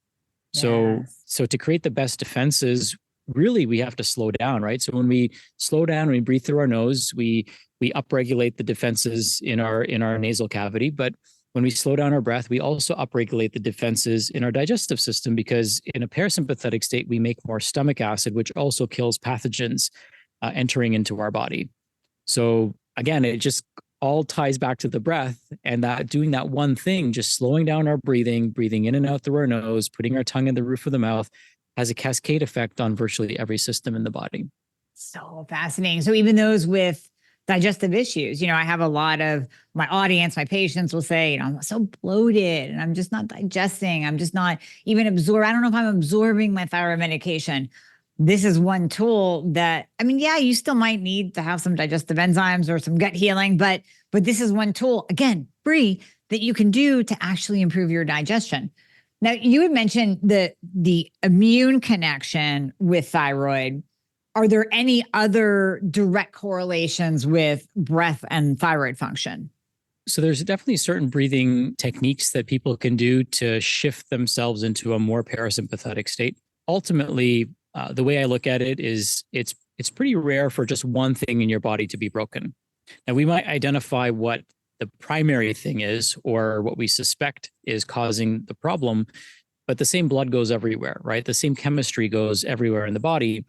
So to create the best defenses, really we have to slow down, right? So when we slow down, we breathe through our nose, we upregulate the defenses in our nasal cavity. But when we slow down our breath, we also upregulate the defenses in our digestive system, because in a parasympathetic state, we make more stomach acid, which also kills pathogens entering into our body. So again, it just all ties back to the breath, and that doing that one thing, just slowing down our breathing in and out through our nose, putting our tongue in the roof of the mouth, has a cascade effect on virtually every system in the body. So fascinating. So even those with digestive issues, I have a lot of my audience, my patients will say, I'm so bloated and I'm just not digesting. I'm just not even absorbing. I don't know if I'm absorbing my thyroid medication. This is one tool that, you still might need to have some digestive enzymes or some gut healing, but this is one tool, again, free, that you can do to actually improve your digestion. Now, you had mentioned the immune connection with thyroid. Are there any other direct correlations with breath and thyroid function? So there's definitely certain breathing techniques that people can do to shift themselves into a more parasympathetic state. Ultimately, the way I look at it is it's pretty rare for just one thing in your body to be broken. Now, we might identify what the primary thing is or what we suspect is causing the problem, but the same blood goes everywhere, right? The same chemistry goes everywhere in the body.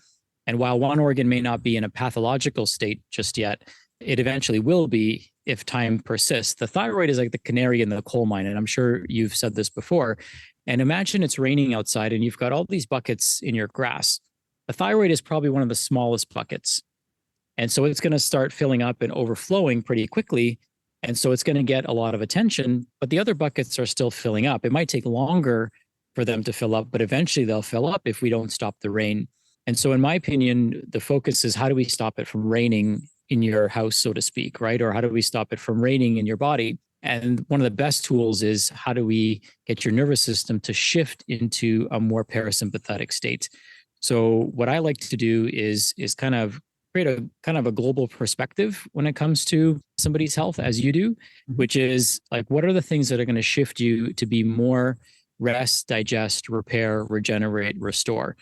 And while one organ may not be in a pathological state just yet, it eventually will be if time persists. The thyroid is like the canary in the coal mine, and I'm sure you've said this before. And imagine it's raining outside and you've got all these buckets in your grass. The thyroid is probably one of the smallest buckets. And so it's going to start filling up and overflowing pretty quickly. And so it's going to get a lot of attention, but the other buckets are still filling up. It might take longer for them to fill up, but eventually they'll fill up if we don't stop the rain. And so in my opinion, the focus is how do we stop it from raining in your house, so to speak, right? Or how do we stop it from raining in your body? And one of the best tools is how do we get your nervous system to shift into a more parasympathetic state? So what I like to do is kind of create a kind of a global perspective when it comes to somebody's health, as you do, which is like, what are the things that are going to shift you to be more rest, digest, repair, regenerate, restore?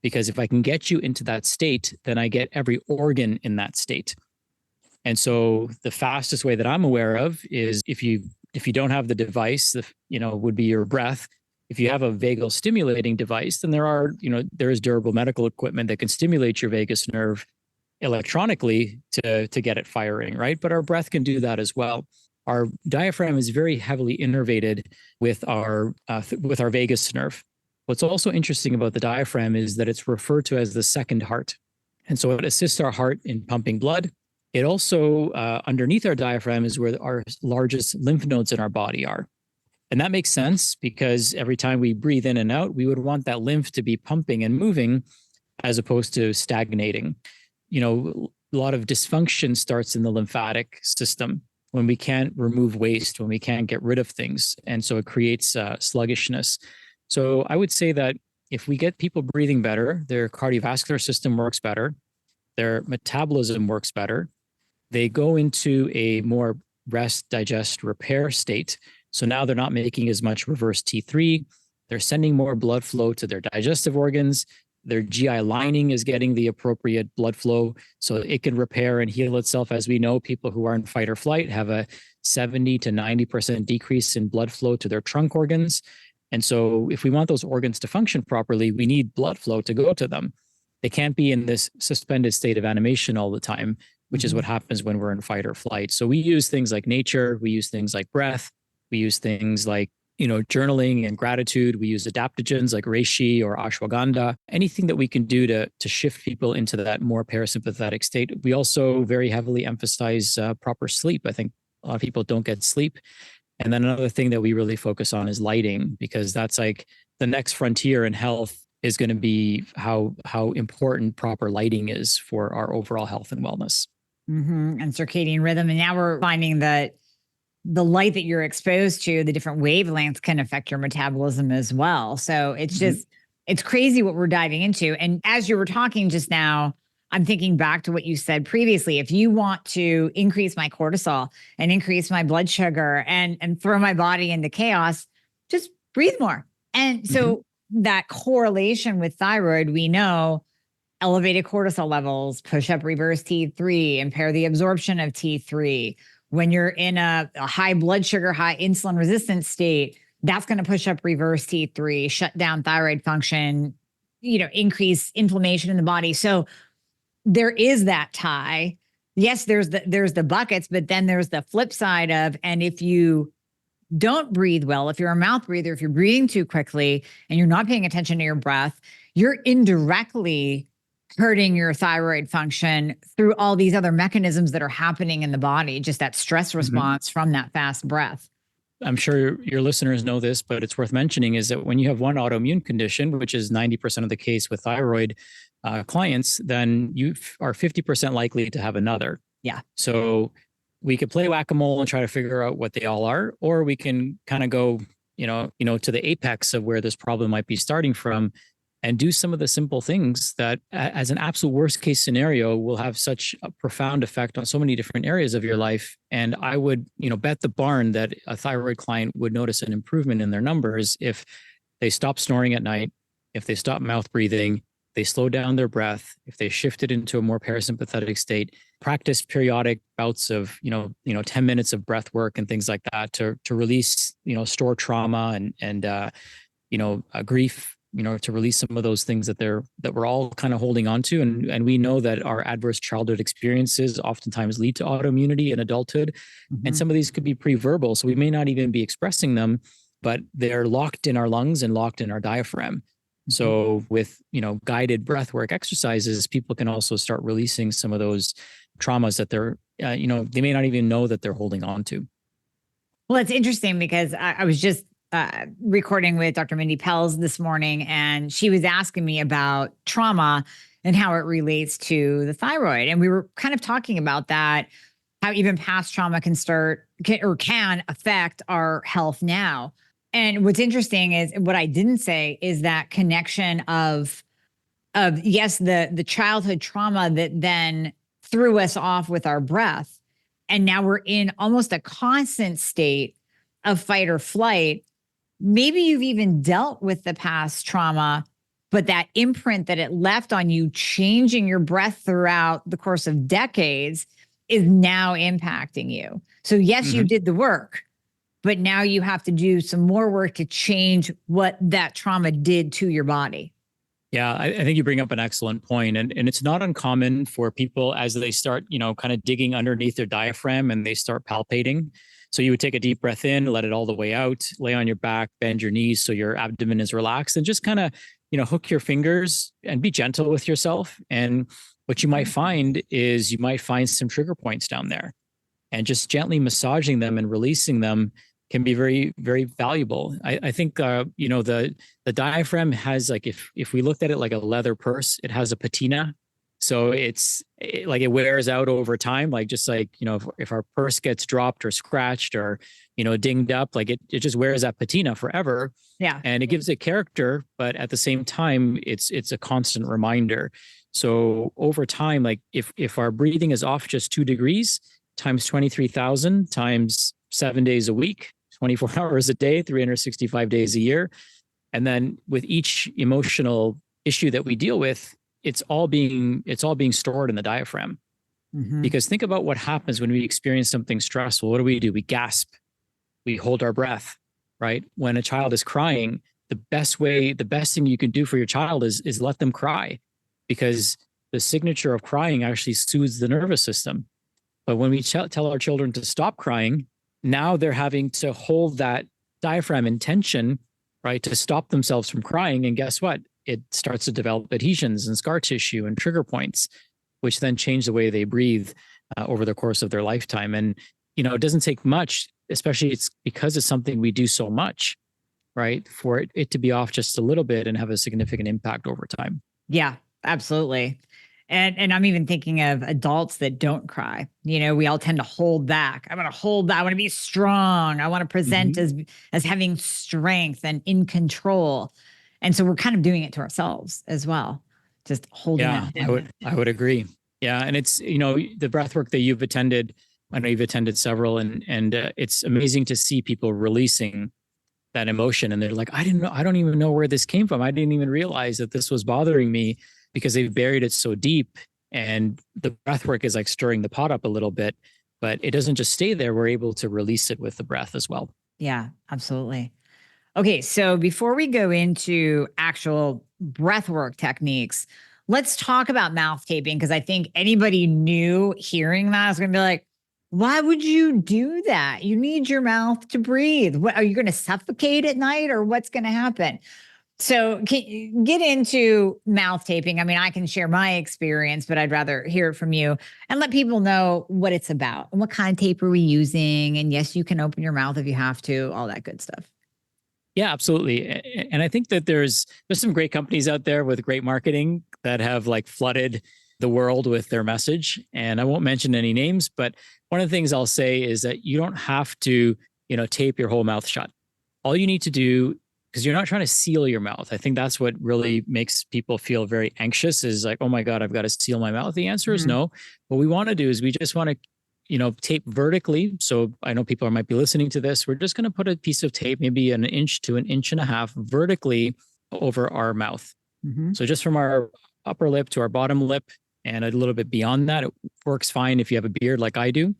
Because if I can get you into that state, then I get every organ in that state. And so the fastest way that I'm aware of is if you don't have the device, would be your breath. If you have a vagal stimulating device, then there is durable medical equipment that can stimulate your vagus nerve electronically to get it firing, right? But our breath can do that as well. Our diaphragm is very heavily innervated with our vagus nerve. What's also interesting about the diaphragm is that it's referred to as the second heart. And so it assists our heart in pumping blood. It also, underneath our diaphragm is where our largest lymph nodes in our body are. And that makes sense because every time we breathe in and out, we would want that lymph to be pumping and moving as opposed to stagnating. A lot of dysfunction starts in the lymphatic system when we can't remove waste, when we can't get rid of things. And so it creates sluggishness. So I would say that if we get people breathing better, their cardiovascular system works better, their metabolism works better, they go into a more rest, digest, repair state. So now they're not making as much reverse T3. They're sending more blood flow to their digestive organs. Their GI lining is getting the appropriate blood flow so it can repair and heal itself. As we know, people who are in fight or flight have a 70 to 90% decrease in blood flow to their trunk organs. And so if we want those organs to function properly, we need blood flow to go to them. They can't be in this suspended state of animation all the time, which is what happens when we're in fight or flight. So we use things like nature, we use things like breath, we use things like journaling and gratitude. We use adaptogens like reishi or ashwagandha, anything that we can do to shift people into that more parasympathetic state. We also very heavily emphasize proper sleep. I think a lot of people don't get sleep. And then another thing that we really focus on is lighting, because that's like the next frontier in health is going to be how important proper lighting is for our overall health and wellness. And circadian rhythm. And now we're finding that the light that you're exposed to, the different wavelengths can affect your metabolism as well. So it's just, it's crazy what we're diving into. And as you were talking just now, I'm thinking back to what you said previously. If you want to increase my cortisol and increase my blood sugar and throw my body into chaos, just breathe more. And so that correlation with thyroid, we know elevated cortisol levels push up reverse T3, impair the absorption of T3. When you're in a high blood sugar, high insulin resistant state, that's going to push up reverse T3, shut down thyroid function, increase inflammation in the body. So there is that tie. Yes, there's the buckets, but then there's the flip side of, and if you don't breathe well, if you're a mouth breather, if you're breathing too quickly and you're not paying attention to your breath, you're indirectly hurting your thyroid function through all these other mechanisms that are happening in the body, just that stress response from that fast breath. I'm sure your listeners know this, but it's worth mentioning is that when you have one autoimmune condition, which is 90% of the case with thyroid clients, then you are 50% likely to have another. Yeah. So we could play whack-a-mole and try to figure out what they all are, or we can kind of go, to the apex of where this problem might be starting from and do some of the simple things that as an absolute worst case scenario will have such a profound effect on so many different areas of your life. And I would, bet the barn that a thyroid client would notice an improvement in their numbers if they stop snoring at night, if they stop mouth breathing, they slow down their breath, if they shifted into a more parasympathetic state, practice periodic bouts of, 10 minutes of breath work and things like that to release, stored trauma and grief, to release some of those things that we're all kind of holding on to. And we know that our adverse childhood experiences oftentimes lead to autoimmunity in adulthood. And some of these could be pre-verbal. So we may not even be expressing them, but they're locked in our lungs and locked in our diaphragm. So with, guided breathwork exercises, people can also start releasing some of those traumas that they're, they may not even know that they're holding on to. Well, it's interesting because I was just recording with Dr. Mindy Pelz this morning, and she was asking me about trauma and how it relates to the thyroid. And we were kind of talking about that, how even past trauma can affect our health now. And what's interesting is what I didn't say is that connection of yes, the childhood trauma that then threw us off with our breath. And now we're in almost a constant state of fight or flight. Maybe you've even dealt with the past trauma, but that imprint that it left on you, changing your breath throughout the course of decades, is now impacting you. So yes, you did the work, but now you have to do some more work to change what that trauma did to your body. Yeah, I think you bring up an excellent point. And it's not uncommon for people as they start, kind of digging underneath their diaphragm and they start palpating. So you would take a deep breath in, let it all the way out, lay on your back, bend your knees so your abdomen is relaxed, and just kind of, hook your fingers and be gentle with yourself. And what you might find is you might find some trigger points down there, and just gently massaging them and releasing them can be very, very valuable. I think, the diaphragm has, like, if we looked at it like a leather purse, it has a patina. So it wears out over time. Like, just like, if our purse gets dropped or scratched or, dinged up, like it just wears that patina forever. Yeah. And it gives it character, but at the same time, it's a constant reminder. So over time, like if our breathing is off just 2 degrees, times 23,000 times 7 days a week, 24 hours a day, 365 days a year. And then with each emotional issue that we deal with, it's all being stored in the diaphragm. Mm-hmm. Because think about what happens when we experience something stressful. What do? We gasp, we hold our breath, right? When a child is crying, the best thing you can do for your child is let them cry, because the signature of crying actually soothes the nervous system. But when we tell our children to stop crying, now they're having to hold that diaphragm in tension, right, to stop themselves from crying. And guess what? It starts to develop adhesions and scar tissue and trigger points, which then change the way they breathe over the course of their lifetime. And, it doesn't take much, especially it's because it's something we do so much, right, for it to be off just a little bit and have a significant impact over time. Yeah, absolutely. And I'm even thinking of adults that don't cry. We all tend to hold back. I want to hold back. I want to be strong. I want to present as having strength and in control. And so we're kind of doing it to ourselves as well. Just holding Yeah, it. I would agree. Yeah. And it's, the breath work that you've attended, I know you've attended several, and it's amazing to see people releasing that emotion. And they're like, I don't even know where this came from. I didn't even realize that this was bothering me, because they've buried it so deep. And the breath work is like stirring the pot up a little bit, but it doesn't just stay there. We're able to release it with the breath as well. Yeah, absolutely. Okay, so before we go into actual breathwork techniques, let's talk about mouth taping, because I think anybody new hearing that is going to be like, why would you do that? You need your mouth to breathe. What, are you going to suffocate at night, or what's going to happen? So can you get into mouth taping? I mean, I can share my experience, but I'd rather hear it from you and let people know what it's about and what kind of tape are we using. And yes, you can open your mouth if you have to, all that good stuff. Yeah, absolutely. And I think that there's some great companies out there with great marketing that have like flooded the world with their message. And I won't mention any names, but one of the things I'll say is that you don't have to, tape your whole mouth shut. All you need to do, because you're not trying to seal your mouth. I think that's what really makes people feel very anxious, is like, oh my God, I've got to seal my mouth. The answer is no. What we want to do is we just want to, tape vertically. So I know people might be listening to this. We're just going to put a piece of tape, maybe an inch to an inch and a half vertically over our mouth. So just from our upper lip to our bottom lip and a little bit beyond that, it works fine if you have a beard like I do.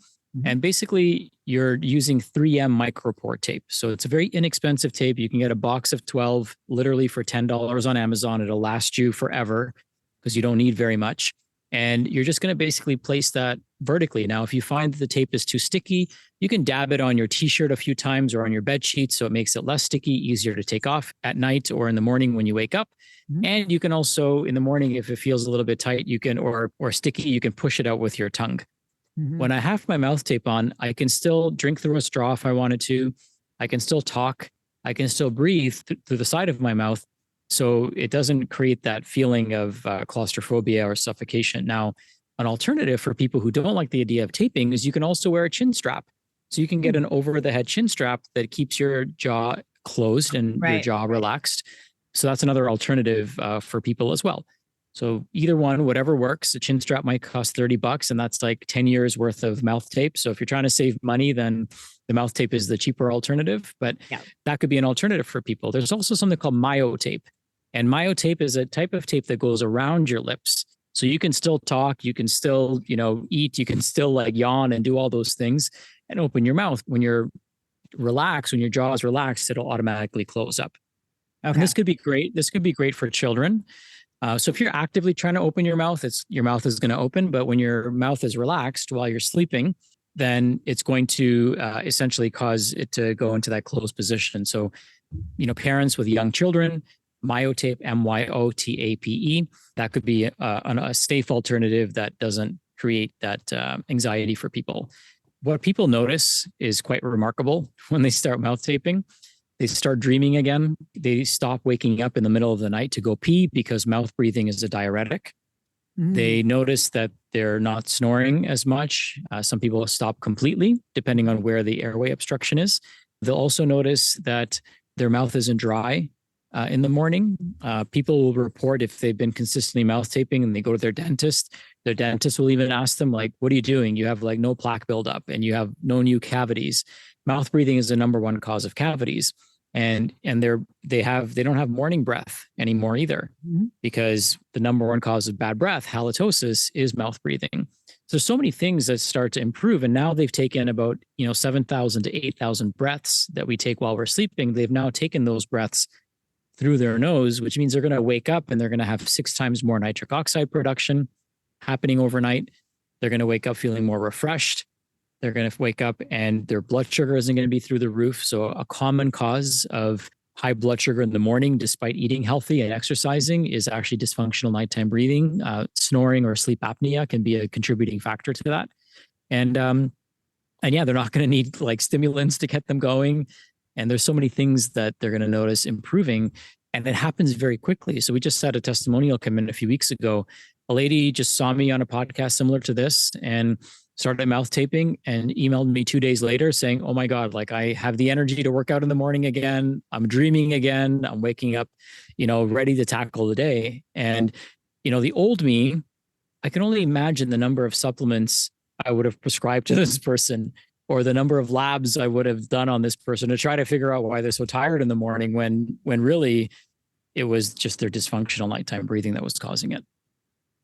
And basically, you're using 3M micropore tape. So it's a very inexpensive tape. You can get a box of 12 literally for $10 on Amazon. It'll last you forever because you don't need very much. And you're just going to basically place that vertically. Now, if you find that the tape is too sticky, you can dab it on your t-shirt a few times or on your bed sheet, so it makes it less sticky, easier to take off at night or in the morning when you wake up. And you can also, in the morning, if it feels a little bit tight, you can, or sticky, you can push it out with your tongue. When I have my mouth tape on, I can still drink through a straw if I wanted to. I can still talk. I can still breathe through the side of my mouth. So it doesn't create that feeling of claustrophobia or suffocation. Now, an alternative for people who don't like the idea of taping is you can also wear a chin strap. So you can get an over the head chin strap that keeps your jaw closed and your jaw relaxed. So that's another alternative for people as well. So either one, whatever works. A chin strap might cost $30, and that's like 10 years worth of mouth tape. So if you're trying to save money, then the mouth tape is the cheaper alternative, but that could be an alternative for people. There's also something called myotape. And myotape is a type of tape that goes around your lips. So you can still talk, you can still, eat, you can still like yawn and do all those things and open your mouth. When you're relaxed, when your jaw is relaxed, it'll automatically close up. Okay. And this could be great. This could be great for children. So if you're actively trying to open your mouth, your mouth is going to open. But when your mouth is relaxed while you're sleeping, then it's going to essentially cause it to go into that closed position. So, parents with young children, myotape, myotape, that could be a safe alternative that doesn't create that anxiety for people. What people notice is quite remarkable when they start mouth taping. They start dreaming again. They stop waking up in the middle of the night to go pee because mouth breathing is a diuretic. They notice that they're not snoring as much. Some people stop completely, depending on where the airway obstruction is. They'll also notice that their mouth isn't dry. in the morning. People will report if they've been consistently mouth taping and they go to their dentist will even ask them, like, what are you doing? You have like no plaque buildup and you have no new cavities. Mouth breathing is the number one cause of cavities. And they don't have morning breath anymore either, because the number one cause of bad breath, halitosis, is mouth breathing. So there's so many things that start to improve. And now they've taken about 7,000 to 8,000 breaths that we take while we're sleeping. They've now taken those breaths through their nose, which means they're going to wake up and they're going to have 6 times more nitric oxide production happening overnight. They're going to wake up feeling more refreshed. They're going to wake up and their blood sugar isn't going to be through the roof. So a common cause of high blood sugar in the morning, despite eating healthy and exercising, is actually dysfunctional nighttime breathing. Snoring or sleep apnea can be a contributing factor to that. And yeah, they're not going to need like stimulants to get them going. And there's so many things that they're going to notice improving, and it happens very quickly. So we just had a testimonial come in a few weeks ago. A lady just saw me on a podcast similar to this and started mouth taping and emailed me 2 days later saying, oh my God, like I have the energy to work out in the morning again. I'm dreaming again. I'm waking up, ready to tackle the day. And, the old me, I can only imagine the number of supplements I would have prescribed to this person, or the number of labs I would have done on this person to try to figure out why they're so tired in the morning when really it was just their dysfunctional nighttime breathing that was causing it.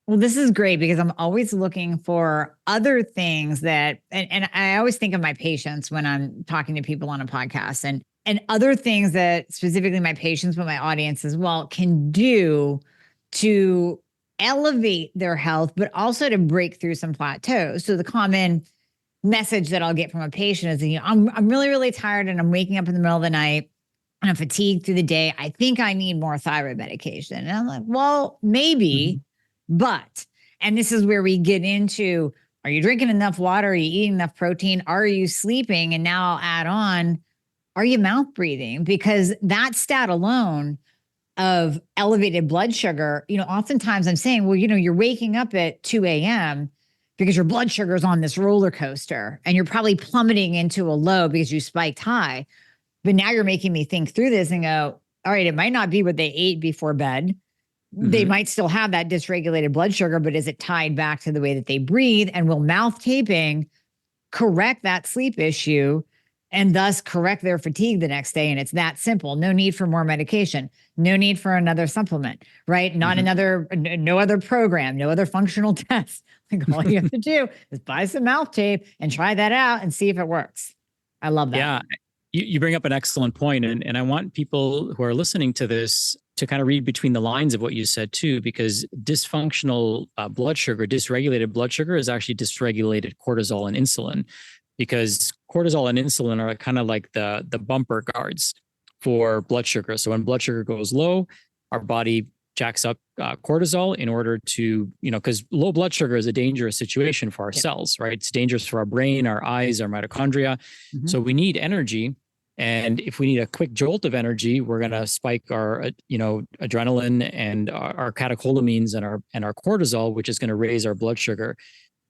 Well, this is great because I'm always looking for other things that, and I always think of my patients when I'm talking to people on a podcast, and other things that specifically my patients, but my audience as well, can do to elevate their health, but also to break through some plateaus. So the common message that I'll get from a patient is, I'm really, really tired and I'm waking up in the middle of the night and I'm fatigued through the day. I think I need more thyroid medication. And I'm like, well, maybe. But, and this is where we get into, are you drinking enough water? Are you eating enough protein? Are you sleeping? And now I'll add on, are you mouth breathing? Because that stat alone of elevated blood sugar, oftentimes I'm saying, well, you're waking up at 2 a.m. because your blood sugar is on this roller coaster and you're probably plummeting into a low because you spiked high. But now you're making me think through this and go, all right, it might not be what they ate before bed. They might still have that dysregulated blood sugar, but is it tied back to the way that they breathe? And will mouth taping correct that sleep issue and thus correct their fatigue the next day? And it's that simple. No need for more medication. No need for another supplement, right? No other program, no other functional test. Like all you have to do is buy some mouth tape and try that out and see if it works. I love that. Yeah. You bring up an excellent point, and I want people who are listening to this to kind of read between the lines of what you said too, because dysfunctional blood sugar, dysregulated blood sugar, is actually dysregulated cortisol and insulin, because cortisol and insulin are kind of like the bumper guards for blood sugar. So when blood sugar goes low, our body jacks up cortisol in order to, because low blood sugar is a dangerous situation for our cells, right? It's dangerous for our brain, our eyes, our mitochondria. So we need energy. And if we need a quick jolt of energy, we're going to spike our, adrenaline and our catecholamines and our cortisol, which is going to raise our blood sugar.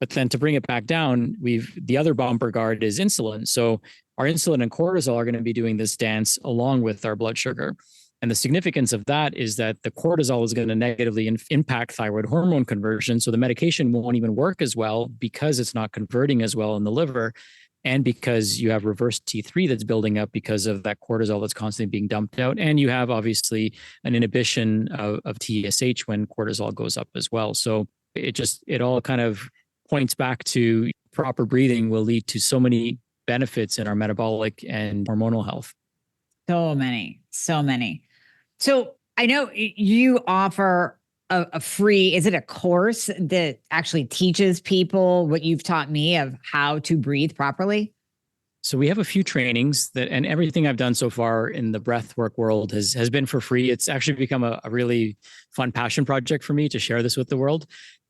But then to bring it back down, the other bumper guard is insulin. So our insulin and cortisol are going to be doing this dance along with our blood sugar. And the significance of that is that the cortisol is going to negatively impact thyroid hormone conversion. So the medication won't even work as well because it's not converting as well in the liver. And because you have reverse T3 that's building up because of that cortisol that's constantly being dumped out. And you have obviously an inhibition of TSH when cortisol goes up as well. So it all kind of points back to proper breathing will lead to so many benefits in our metabolic and hormonal health. So many. So I know you offer a free, is it a course that actually teaches people what you've taught me of how to breathe properly? So we have a few trainings and everything I've done so far in the breathwork world has been for free. It's actually become a really fun passion project for me to share this with the world.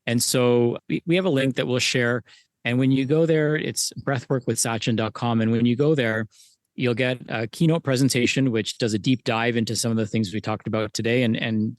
And so we have a link that we'll share. And when you go there, it's breathworkwithsachin.com. And when you go there, you'll get a keynote presentation, which does a deep dive into some of the things we talked about today and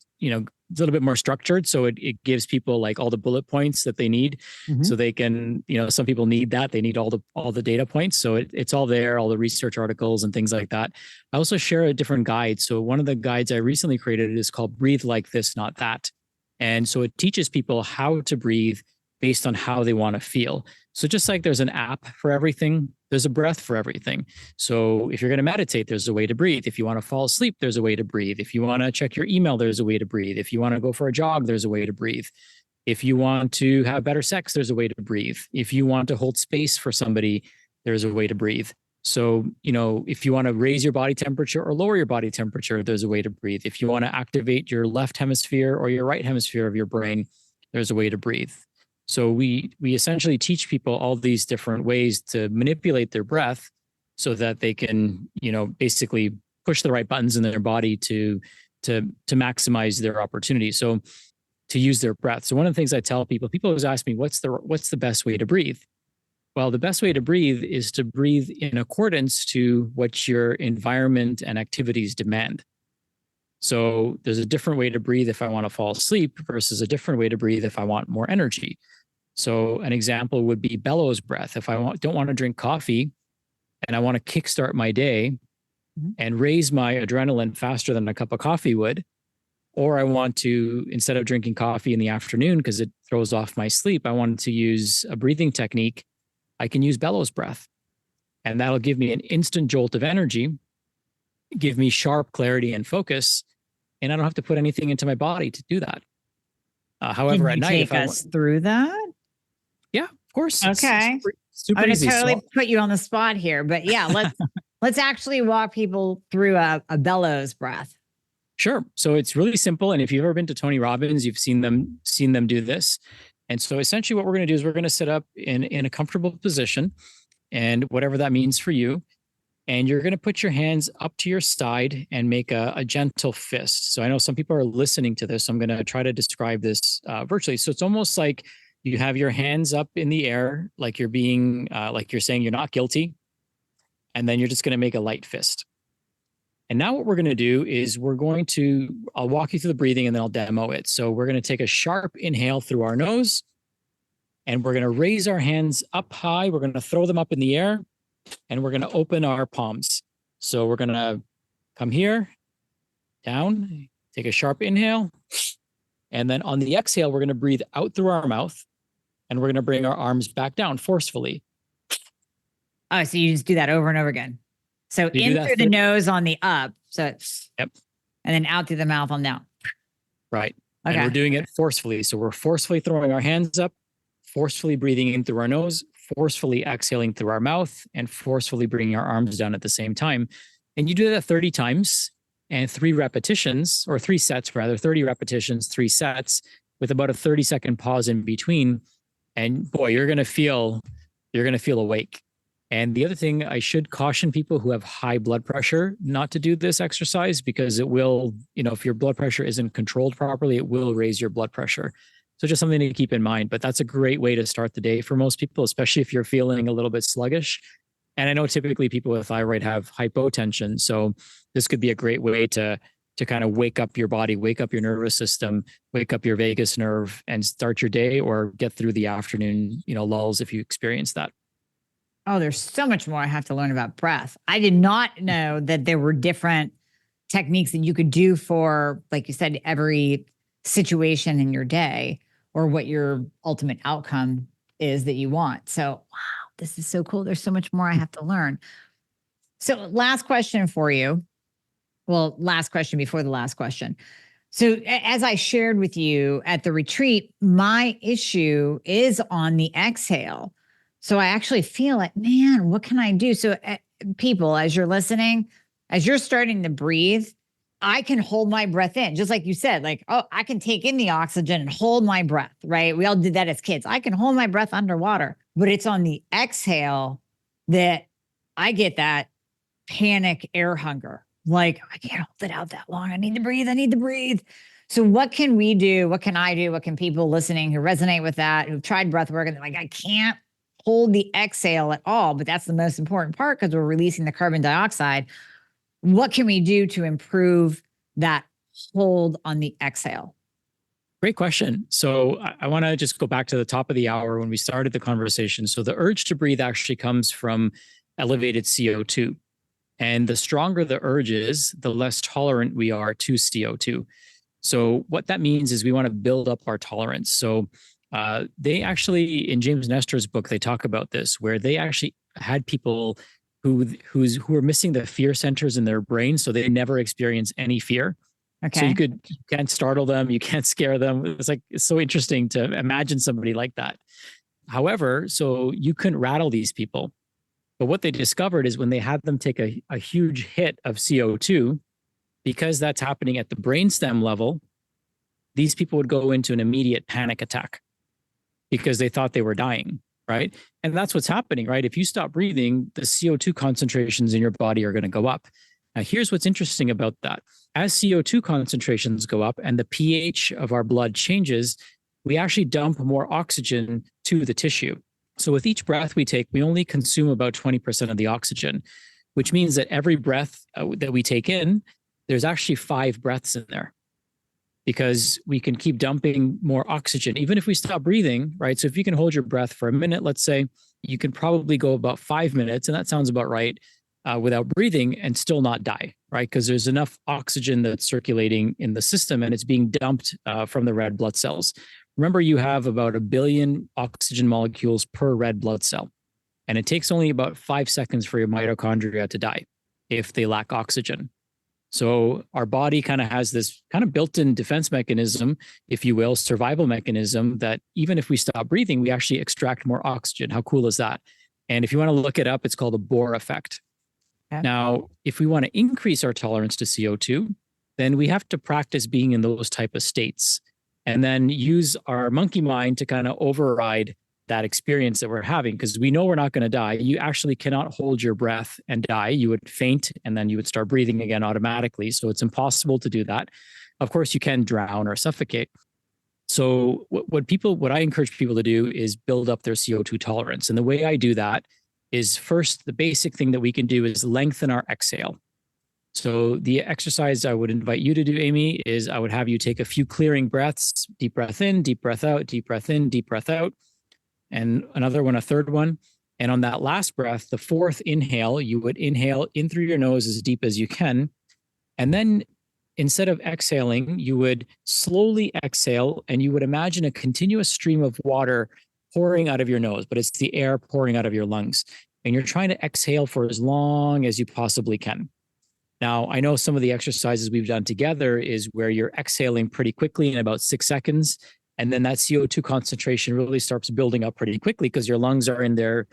it's a little bit more structured. So it gives people like all the bullet points that they need. So they can, some people need that. They need all the data points. So it's all there, all the research articles and things like that. I also share a different guide. So one of the guides I recently created is called Breathe Like This, Not That. And so it teaches people how to breathe based on how they want to feel. So just like there's an app for everything, there's a breath for everything. So if you're going to meditate, there's a way to breathe. If you want to fall asleep, there's a way to breathe. If you want to check your email, there's a way to breathe. If you want to go for a jog, there's a way to breathe. If you want to have better sex, there's a way to breathe. If you want to hold space for somebody, there's a way to breathe. So, if you want to raise your body temperature or lower your body temperature, there's a way to breathe. If you want to activate your left hemisphere or your right hemisphere of your brain, there's a way to breathe. So we essentially teach people all these different ways to manipulate their breath so that they can, basically push the right buttons in their body to maximize their opportunity. So to use their breath. So one of the things I tell people always ask me, what's the best way to breathe? Well, the best way to breathe is to breathe in accordance to what your environment and activities demand. So there's a different way to breathe if I want to fall asleep versus a different way to breathe if I want more energy. So an example would be bellows breath. If I don't want to drink coffee and I want to kickstart my day and raise my adrenaline faster than a cup of coffee would, or I want to, instead of drinking coffee in the afternoon because it throws off my sleep, I want to use a breathing technique, I can use bellows breath. And that'll give me an instant jolt of energy, give me sharp clarity and focus, and I don't have to put anything into my body to do that. However, at night, if I us through that? Yeah, of course. Okay. Super easy. I'm going to totally put you on the spot here, but yeah, let's actually walk people through a bellows breath. Sure. So it's really simple. And if you've ever been to Tony Robbins, you've seen them do this. And so essentially what we're going to do is we're going to sit up in a comfortable position, and whatever that means for you. And you're going to put your hands up to your side and make a gentle fist. So I know some people are listening to this. So I'm going to try to describe this virtually. So it's almost like you have your hands up in the air, like you're being, like you're saying you're not guilty. And then you're just going to make a light fist. And now what we're going to do is I'll walk you through the breathing and then I'll demo it. So we're going to take a sharp inhale through our nose, and we're going to raise our hands up high. We're going to throw them up in the air, and we're going to open our palms. So we're going to come here, down, take a sharp inhale. And then on the exhale, we're going to breathe out through our mouth, and we're going to bring our arms back down forcefully. Oh, so you just do that over and over again. So in through the nose on the up. So it's, yep. And then out through the mouth on down. Right. Okay. And we're doing it forcefully. So we're forcefully throwing our hands up, forcefully breathing in through our nose, forcefully exhaling through our mouth, and forcefully bringing our arms down at the same time. And you do that 30 times and 3 repetitions, or 3 sets rather, 30 repetitions, 3 sets with about a 30-second pause in between. And boy, you're going to feel awake. And the other thing, I should caution people who have high blood pressure not to do this exercise, because it will, if your blood pressure isn't controlled properly, it will raise your blood pressure. So just something to keep in mind. But that's a great way to start the day for most people, especially if you're feeling a little bit sluggish. And I know typically people with thyroid have hypotension. So this could be a great way to kind of wake up your body, wake up your nervous system, wake up your vagus nerve, and start your day or get through the afternoon, lulls if you experience that. Oh, there's so much more I have to learn about breath. I did not know that there were different techniques that you could do for, like you said, every situation in your day, or what your ultimate outcome is that you want. So, wow, this is so cool. There's so much more I have to learn. So last question for you. Well, last question before the last question. So as I shared with you at the retreat, my issue is on the exhale. So I actually feel like, man, what can I do? So people, as you're listening, as you're starting to breathe, I can hold my breath in, just like you said, like, oh, I can take in the oxygen and hold my breath, right? We all did that as kids. I can hold my breath underwater, but it's on the exhale that I get that panic air hunger. Like, I can't hold it out that long. I need to breathe. I need to breathe. So what can we do? What can I do? What can people listening who resonate with that, who've tried breath work and they're like, I can't hold the exhale at all, but that's the most important part because we're releasing the carbon dioxide. What can we do to improve that hold on the exhale? Great question. So I want to just go back to the top of the hour when we started the conversation. So the urge to breathe actually comes from elevated CO2. And the stronger the urge is, the less tolerant we are to CO2. So what that means is we want to build up our tolerance. So they actually, in James Nestor's book, they talk about this, where they actually had people who were missing the fear centers in their brain, so they never experience any fear. Okay. So you can't startle them, you can't scare them. It's so interesting to imagine somebody like that. However, so you couldn't rattle these people. But what they discovered is when they had them take a huge hit of CO2, because that's happening at the brainstem level, these people would go into an immediate panic attack because they thought they were dying, right? And that's what's happening, right? If you stop breathing, the CO2 concentrations in your body are going to go up. Now, here's what's interesting about that. As CO2 concentrations go up and the pH of our blood changes, we actually dump more oxygen to the tissue. So with each breath we take, we only consume about 20% of the oxygen, which means that every breath that we take in, there's actually 5 breaths in there, because we can keep dumping more oxygen, even if we stop breathing, right? So if you can hold your breath for a minute, let's say, you can probably go about 5 minutes, and that sounds about right, without breathing and still not die, right? Because there's enough oxygen that's circulating in the system and it's being dumped from the red blood cells. Remember, you have about 1 billion oxygen molecules per red blood cell, and it takes only about 5 seconds for your mitochondria to die if they lack oxygen. So our body kind of has this kind of built-in defense mechanism, if you will, survival mechanism, that even if we stop breathing, we actually extract more oxygen. How cool is that? And if you want to look it up, it's called a Bohr effect. Okay. Now, if we want to increase our tolerance to CO2, then we have to practice being in those type of states and then use our monkey mind to kind of override that experience that we're having, because we know we're not going to die. You actually cannot hold your breath and die. You would faint and then you would start breathing again automatically. So it's impossible to do that. Of course, you can drown or suffocate. So what I encourage people to do is build up their CO2 tolerance. And the way I do that is, first, the basic thing that we can do is lengthen our exhale. So the exercise I would invite you to do, Amy, is I would have you take a few clearing breaths, deep breath in, deep breath out, deep breath in, deep breath out. And another one, a third one. And on that last breath, the fourth inhale, you would inhale in through your nose as deep as you can. And then instead of exhaling, you would slowly exhale, and you would imagine a continuous stream of water pouring out of your nose, but it's the air pouring out of your lungs. And you're trying to exhale for as long as you possibly can. Now, I know some of the exercises we've done together is where you're exhaling pretty quickly in about 6 seconds. And then that CO2 concentration really starts building up pretty quickly because your lungs are in their,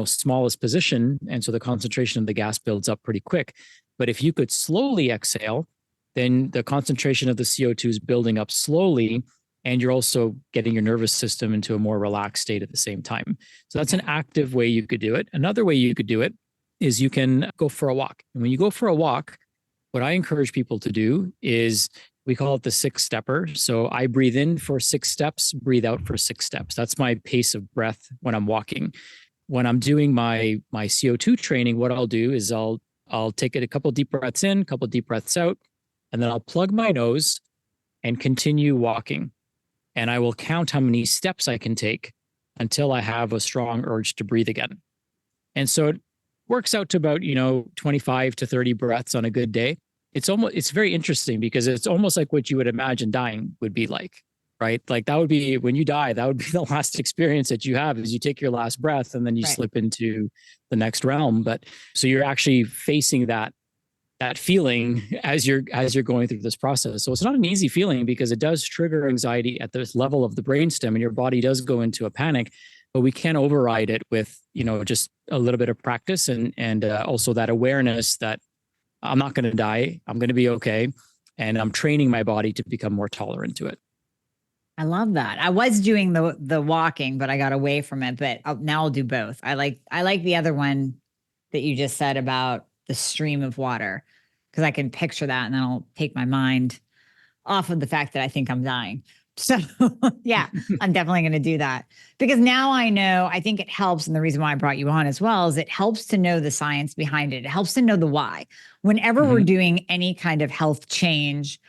smallest position. And so the concentration of the gas builds up pretty quick. But if you could slowly exhale, then the concentration of the CO2 is building up slowly. And you're also getting your nervous system into a more relaxed state at the same time. So that's an active way you could do it. Another way you could do it is you can go for a walk. And when you go for a walk, what I encourage people to do is, we call it the 6-stepper. So I breathe in for 6 steps, breathe out for 6 steps. That's my pace of breath when I'm walking. When I'm doing my CO2 training, what I'll do is I'll take it a couple of deep breaths in, a couple of deep breaths out, and then I'll plug my nose and continue walking. And I will count how many steps I can take until I have a strong urge to breathe again. And so it works out to about, 25 to 30 breaths on a good day. It's very interesting because it's almost like what you would imagine dying would be like, right? Like that would be, when you die, that would be the last experience that you have, is you take your last breath and then you slip into the next realm. But so you're actually facing that feeling as you're going through this process. So it's not an easy feeling because it does trigger anxiety at this level of the brainstem, and your body does go into a panic, but we can override it with, just a little bit of practice and also that awareness that I'm not going to die. I'm going to be okay. And I'm training my body to become more tolerant to it. I love that. I was doing the walking, but I got away from it. But now I'll do both. I like the other one that you just said about the stream of water, because I can picture that, and then I'll take my mind off of the fact that I think I'm dying. So yeah, I'm definitely going to do that, because now I know, I think it helps. And the reason why I brought you on as well is it helps to know the science behind it. It helps to know the why. Whenever we're doing any kind of health change,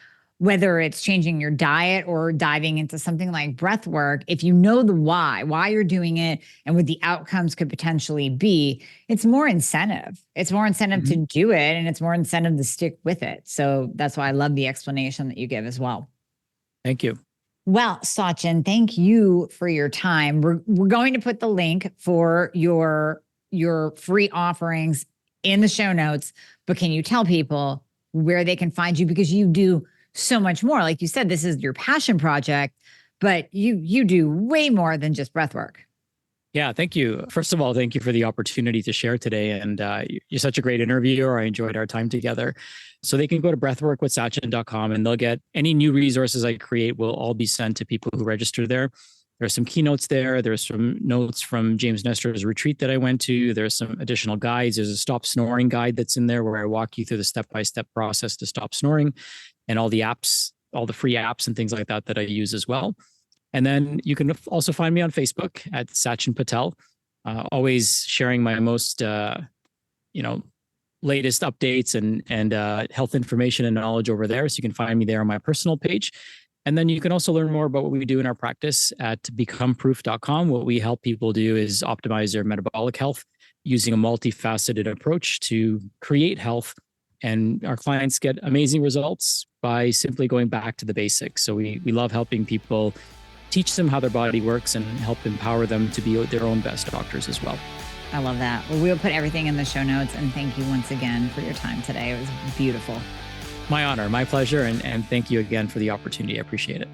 whether it's changing your diet or diving into something like breath work, if you know the why you're doing it and what the outcomes could potentially be, it's more incentive. It's more incentive to do it, and it's more incentive to stick with it. So that's why I love the explanation that you give as well. Thank you. Well, Sachin, thank you for your time. We're going to put the link for your free offerings in the show notes, but can you tell people where they can find you? Because you do so much more. Like you said, this is your passion project, but you do way more than just breath work. Yeah, thank you. First of all, thank you for the opportunity to share today. And you're such a great interviewer. I enjoyed our time together. So they can go to breathworkwithsachin.com and they'll get any new resources I create will all be sent to people who register there. There's some keynotes there. There's some notes from James Nestor's retreat that I went to. There's some additional guides. There's a stop snoring guide that's in there where I walk you through the step-by-step process to stop snoring, and all the apps, all the free apps and things like that that I use as well. And then you can also find me on Facebook at Sachin Patel, always sharing my most, latest updates and health information and knowledge over there. So you can find me there on my personal page. And then you can also learn more about what we do in our practice at becomeproof.com. What we help people do is optimize their metabolic health using a multifaceted approach to create health. And our clients get amazing results by simply going back to the basics. So we love helping people, teach them how their body works and help empower them to be their own best doctors as well. I love that. Well, we'll put everything in the show notes. And thank you once again for your time today. It was beautiful. My honor, my pleasure. And thank you again for the opportunity. I appreciate it.